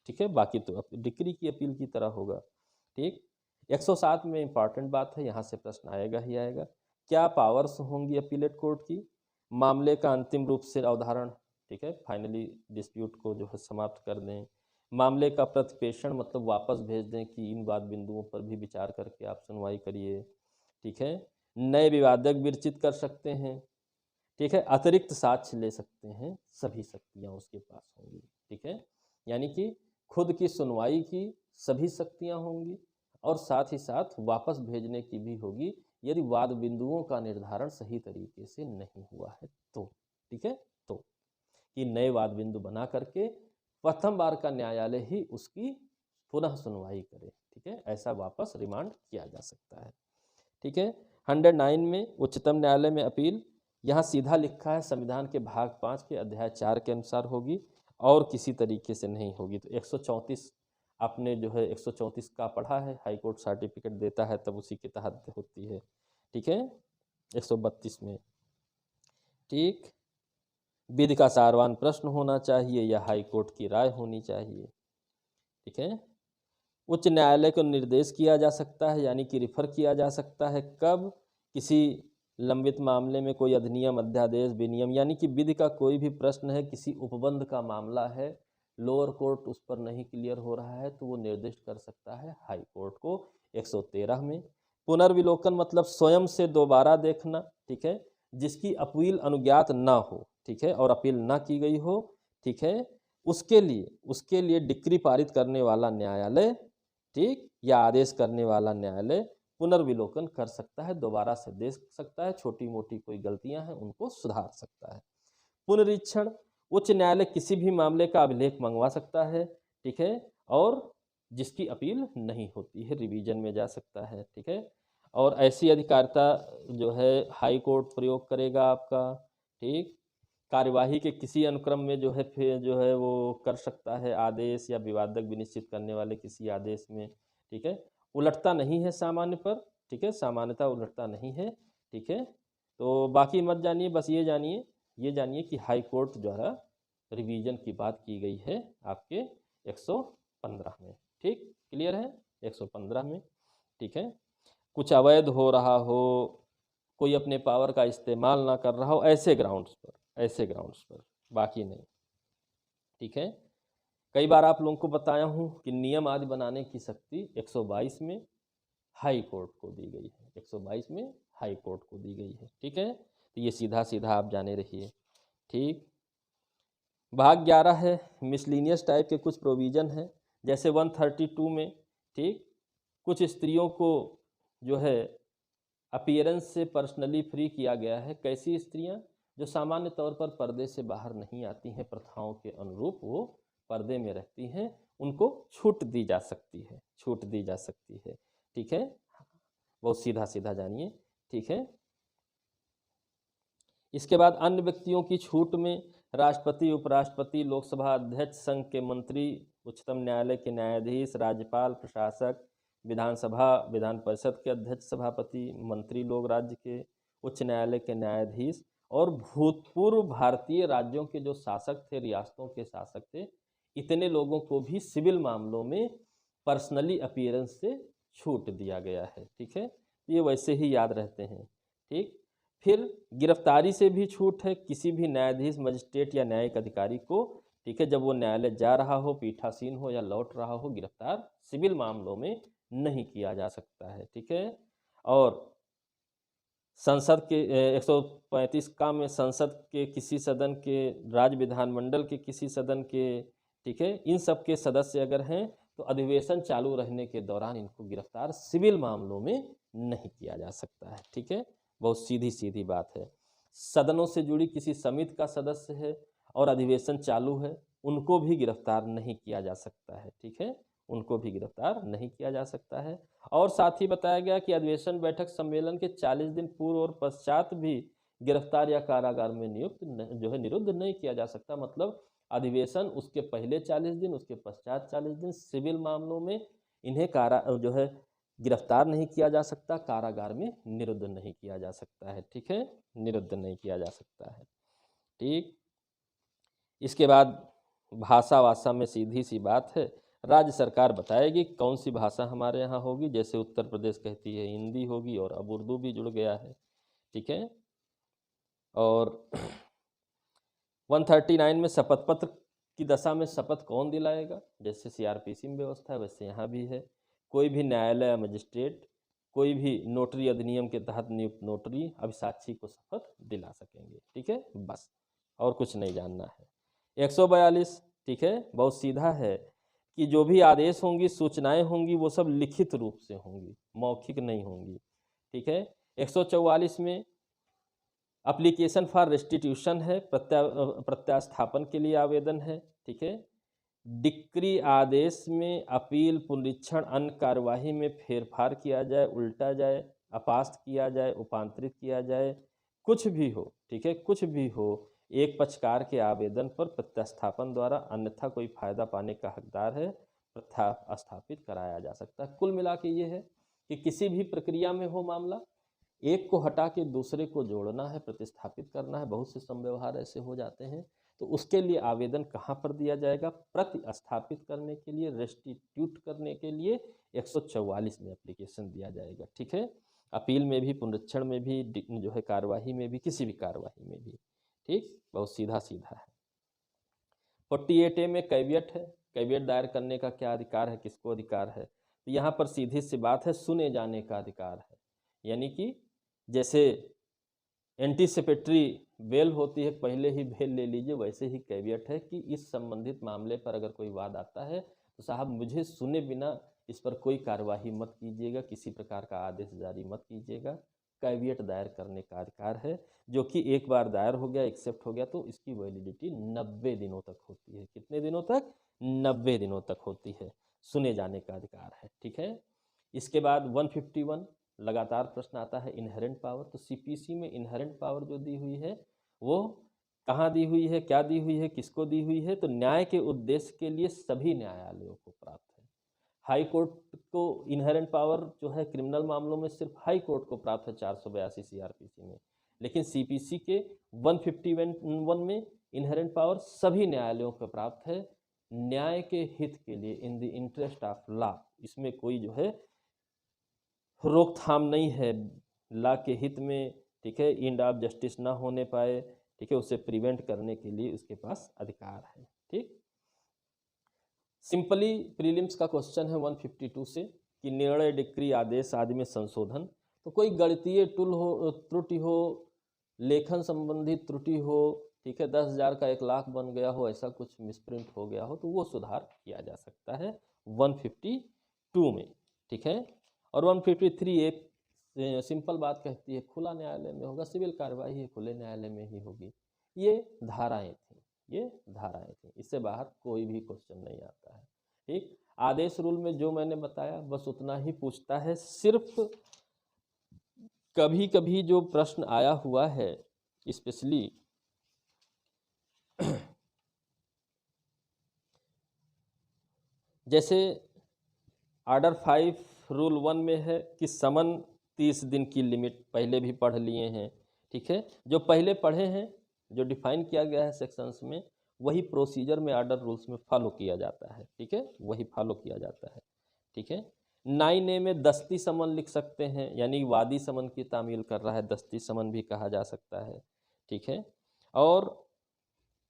ठीक है, बाकी तो डिक्री की अपील की तरह होगा, ठीक। 107 में इंपॉर्टेंट बात है, यहाँ से प्रश्न आएगा ही आएगा, क्या पावर्स होंगी अपीलेट कोर्ट की, मामले का अंतिम रूप से अवधारण, ठीक है, फाइनली डिस्प्यूट को जो है समाप्त कर दें, मामले का प्रतिप्रेषण मतलब वापस भेज दें कि इन वाद बिंदुओं पर भी विचार करके आप सुनवाई करिए, ठीक है, नए विवादक विरचित कर सकते हैं, ठीक है, अतिरिक्त साक्ष्य ले सकते हैं, सभी शक्तियाँ उसके पास होंगी, ठीक है, यानी कि खुद की सुनवाई की सभी शक्तियाँ होंगी और साथ ही साथ वापस भेजने की भी होगी यदि वाद बिंदुओं का निर्धारण सही तरीके से नहीं हुआ है तो, ठीक है, तो कि नए वाद बिंदु बना करके प्रथम बार का न्यायालय ही उसकी पुनः सुनवाई करे, ठीक है, ऐसा वापस रिमांड किया जा सकता है, ठीक है। 109 में उच्चतम न्यायालय में अपील, यहाँ सीधा लिखा है संविधान के भाग 5 के अध्याय 4 के अनुसार होगी और किसी तरीके से नहीं होगी। तो 134 आपने जो है 134 का पढ़ा है, हाई कोर्ट सर्टिफिकेट देता है तब उसी के तहत होती है, ठीक है। 132 में, ठीक, विधि का सारवान प्रश्न होना चाहिए या हाई कोर्ट की राय होनी चाहिए, ठीक है। उच्च न्यायालय को निर्देश किया जा सकता है यानी कि रिफर किया जा सकता है कब, किसी लंबित मामले में कोई अधिनियम अध्यादेश विनियम यानी कि विधि का कोई भी प्रश्न है, किसी उपबंध का मामला है लोअर कोर्ट उस पर नहीं क्लियर हो रहा है तो वो निर्दिष्ट कर सकता है हाई कोर्ट को 113 में। पुनर्विलोकन मतलब स्वयं से दोबारा देखना, ठीक है, जिसकी अपील अनुज्ञात ना हो, ठीक है, और अपील ना की गई हो, ठीक है, उसके लिए डिक्री पारित करने वाला न्यायालय, ठीक, या आदेश करने वाला न्यायालय पुनर्विलोकन कर सकता है, दोबारा से देख सकता है, छोटी मोटी कोई गलतियां हैं उनको सुधार सकता है। पुनरीक्षण, उच्च न्यायालय किसी भी मामले का अभिलेख मंगवा सकता है, ठीक है, और जिसकी अपील नहीं होती है रिवीजन में जा सकता है, ठीक है, और ऐसी अधिकारिता जो है हाई कोर्ट प्रयोग करेगा आपका, ठीक। कार्यवाही के किसी अनुक्रम में जो है फिर जो है वो कर सकता है आदेश या विवादक विनिश्चित करने वाले किसी आदेश में, ठीक है, उलटता नहीं है सामान्य पर, ठीक है, सामान्यता उलटता नहीं है, ठीक है। तो बाकी मत जानिए, बस ये जानिए कि हाई कोर्ट द्वारा रिवीजन की बात की गई है आपके 115 में, ठीक, क्लियर है, 115 में, ठीक है। कुछ अवैध हो रहा हो, कोई अपने पावर का इस्तेमाल ना कर रहा हो, ऐसे ग्राउंड्स पर, बाकी नहीं, ठीक है। कई बार आप लोगों को बताया हूँ कि नियम आदि बनाने की शक्ति 122 में हाई कोर्ट को दी गई है, 122 में हाई कोर्ट को दी गई है, ठीक है। तो ये सीधा सीधा आप जाने रहिए, ठीक। भाग 11 है, मिसलिनियस टाइप के कुछ प्रोविज़न हैं, जैसे 132 में, ठीक, कुछ स्त्रियों को जो है अपीयरेंस से पर्सनली फ्री किया गया है। कैसी स्त्रियां? जो सामान्य तौर पर पर्दे से बाहर नहीं आती हैं, प्रथाओं के अनुरूप वो पर्दे में रहती हैं, उनको छूट दी जा सकती है, ठीक है। बहुत सीधा सीधा जानिए, ठीक है। इसके बाद अन्य व्यक्तियों की छूट में राष्ट्रपति, उपराष्ट्रपति, लोकसभा अध्यक्ष, संघ के मंत्री, उच्चतम न्यायालय के न्यायाधीश, राज्यपाल, प्रशासक, विधानसभा, विधान परिषद के अध्यक्ष, सभापति, मंत्री लोग, राज्य के उच्च न्यायालय के न्यायाधीश और भूतपूर्व भारतीय राज्यों के जो शासक थे, रियासतों के शासक थे, इतने लोगों को भी सिविल मामलों में पर्सनली अपीयरेंस से छूट दिया गया है, ठीक है। ये वैसे ही याद रहते हैं, ठीक। फिर गिरफ्तारी से भी छूट है किसी भी न्यायाधीश, मजिस्ट्रेट या न्यायिक अधिकारी को, ठीक है, जब वो न्यायालय जा रहा हो, पीठासीन हो या लौट रहा हो, गिरफ्तार सिविल मामलों में नहीं किया जा सकता है, ठीक है। और संसद के 135 का में संसद के किसी सदन के, राज्य विधानमंडल के किसी सदन के, ठीक है, इन सब के सदस्य अगर हैं तो अधिवेशन चालू रहने के दौरान इनको गिरफ्तार सिविल मामलों में नहीं किया जा सकता है, ठीक है। बहुत सीधी सीधी बात है। सदनों से जुड़ी किसी समिति का सदस्य है और अधिवेशन चालू है, उनको भी गिरफ्तार नहीं किया जा सकता है, ठीक है, उनको भी गिरफ्तार नहीं किया जा सकता है। और साथ ही बताया गया कि अधिवेशन, बैठक, सम्मेलन के 40 दिन पूर्व और पश्चात भी गिरफ्तार या कारागार में नियुक्त जो है निरुद्ध नहीं किया जा सकता। मतलब अधिवेशन उसके पहले 40 दिन, उसके पश्चात 40 दिन, सिविल मामलों में इन्हें जो है गिरफ्तार नहीं किया जा सकता, कारागार में निरुद्ध नहीं किया जा सकता है, ठीक है, निरुद्ध नहीं किया जा सकता है, ठीक। इसके बाद भाषा वाषा में सीधी सी बात है, राज्य सरकार बताएगी कौन सी भाषा हमारे यहाँ होगी। जैसे उत्तर प्रदेश कहती है हिंदी होगी, और अब उर्दू भी जुड़ गया है, ठीक है। और 139 में शपथ पत्र की दशा में शपथ कौन दिलाएगा? जैसे सीआरपीसी में व्यवस्था है वैसे यहाँ भी है। कोई भी न्यायालय या मजिस्ट्रेट, कोई भी नोटरी अधिनियम के तहत नियुक्त नोटरी अभिसाक्षी को शपथ दिला सकेंगे, ठीक है, बस, और कुछ नहीं जानना है। 142, ठीक है, बहुत सीधा है कि जो भी आदेश होंगी, सूचनाएं होंगी, वो सब लिखित रूप से होंगी, मौखिक नहीं होंगी, ठीक है। 144 में एप्लीकेशन फॉर रेस्टिट्यूशन है, प्रत्यास्थापन के लिए आवेदन है, ठीक है। डिक्री, आदेश में अपील, पुनरीक्षण, अन्य कार्यवाही में फेरफार किया जाए, उल्टा जाए, अपास्त किया जाए, उपांतरित किया जाए, कुछ भी हो, ठीक है, कुछ भी हो, एक पक्षकार के आवेदन पर प्रत्यास्थापन द्वारा अन्यथा कोई फायदा पाने का हकदार है, प्रत्यास्थापित कराया जा सकता है। कुल मिला के ये है कि किसी भी प्रक्रिया में हो मामला, एक को हटा के दूसरे को जोड़ना है, प्रतिस्थापित करना है, बहुत से संव्यवहार ऐसे हो जाते हैं, तो उसके लिए आवेदन कहाँ पर दिया जाएगा? प्रतिस्थापित करने के लिए, रेस्टिट्यूट करने के लिए 144 में एप्लीकेशन दिया जाएगा, ठीक है। अपील में भी, पुनरीक्षण में भी, जो है कार्यवाही में भी, किसी भी कार्यवाही में भी, ठीक, बहुत सीधा सीधा है। 48A में कैवियट है, कैवियट दायर करने का क्या अधिकार है, किसको अधिकार है, तो यहाँ पर सीधी सी बात है, सुने जाने का अधिकार है। यानी कि जैसे एंटीसिपेटरी बेल होती है, पहले ही बेल ले लीजिए, वैसे ही कैवियट है कि इस संबंधित मामले पर अगर कोई वाद आता है तो साहब मुझे सुने बिना इस पर कोई कार्यवाही मत कीजिएगा, किसी प्रकार का आदेश जारी मत कीजिएगा। कैवियट दायर करने का अधिकार है, जो कि एक बार दायर हो गया, एक्सेप्ट हो गया, तो इसकी वैलिडिटी 90 दिनों तक होती है। कितने दिनों तक? 90 दिनों तक होती है, सुने जाने का अधिकार है। ठीक है। इसके बाद 151 लगातार प्रश्न आता है, इनहेरेंट पावर। तो सीपीसी में इनहेरेंट पावर जो दी हुई है वो कहाँ दी हुई है, क्या दी हुई है, किसको दी हुई है, तो न्याय के उद्देश्य के लिए सभी न्यायालयों को प्राप्त है। हाई कोर्ट को इनहेरेंट पावर जो है क्रिमिनल मामलों में सिर्फ हाई कोर्ट को प्राप्त है 482 सीआरपीसी में, लेकिन सीपीसी के 151 में इनहेरेंट पावर सभी न्यायालयों को प्राप्त है, न्याय के हित के लिए, in the interest of law. इसमें कोई जो है रोकथाम नहीं है, लॉ के हित में, ठीक है, एंड ऑफ जस्टिस ना होने पाए, ठीक है, उसे प्रिवेंट करने के लिए उसके पास अधिकार है। ठीक। सिंपली प्रीलिम्स का क्वेश्चन है 152 से कि निर्णय, डिक्री, आदेश आदि में संशोधन, तो कोई गणितीय त्रुटि हो, लेखन संबंधी त्रुटि हो, ठीक है, 10,000 का 1 लाख बन गया हो, ऐसा कुछ मिसप्रिंट हो गया हो, तो वो सुधार किया जा सकता है 152 में। ठीक है। और 153 एक सिंपल बात कहती है, खुला न्यायालय में होगा, सिविल कार्रवाई है खुले न्यायालय में ही होगी। ये धाराएं थी, ये धाराएं थी, इससे बाहर कोई भी क्वेश्चन नहीं आता है। ठीक। आदेश रूल में जो मैंने बताया बस उतना ही पूछता है। सिर्फ कभी कभी जो प्रश्न आया हुआ है स्पेशली जैसे ऑर्डर 5 रूल 1 में है कि समन 30 दिन की लिमिट, पहले भी पढ़ लिए हैं। ठीक है। जो पहले पढ़े हैं, जो डिफाइन किया गया है सेक्शंस में, वही प्रोसीजर में ऑर्डर रूल्स में फॉलो किया जाता है। ठीक है, वही फॉलो किया जाता है। ठीक है। 9A में दस्ती समन लिख सकते हैं, यानी वादी समन की तामील कर रहा है, दस्ती समन भी कहा जा सकता है। ठीक है। और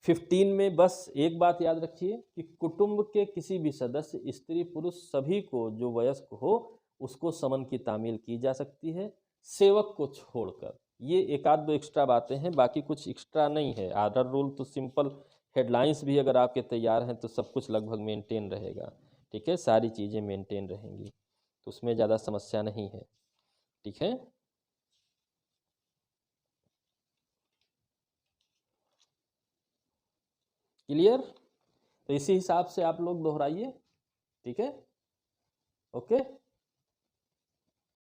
15 में बस एक बात याद रखिए कि कुटुंब के किसी भी सदस्य, स्त्री पुरुष सभी को जो वयस्क हो उसको समन की तामील की जा सकती है, सेवक को छोड़कर। ये एक आध दो एक्स्ट्रा बातें हैं, बाकी कुछ एक्स्ट्रा नहीं है। आर्डर रूल तो सिंपल, हेडलाइंस भी अगर आपके तैयार हैं तो सब कुछ लगभग मेंटेन रहेगा। ठीक है, सारी चीज़ें मेंटेन रहेंगी, तो उसमें ज़्यादा समस्या नहीं है। ठीक है। क्लियर? तो इसी हिसाब से आप लोग दोहराइए। ठीक है। ओके।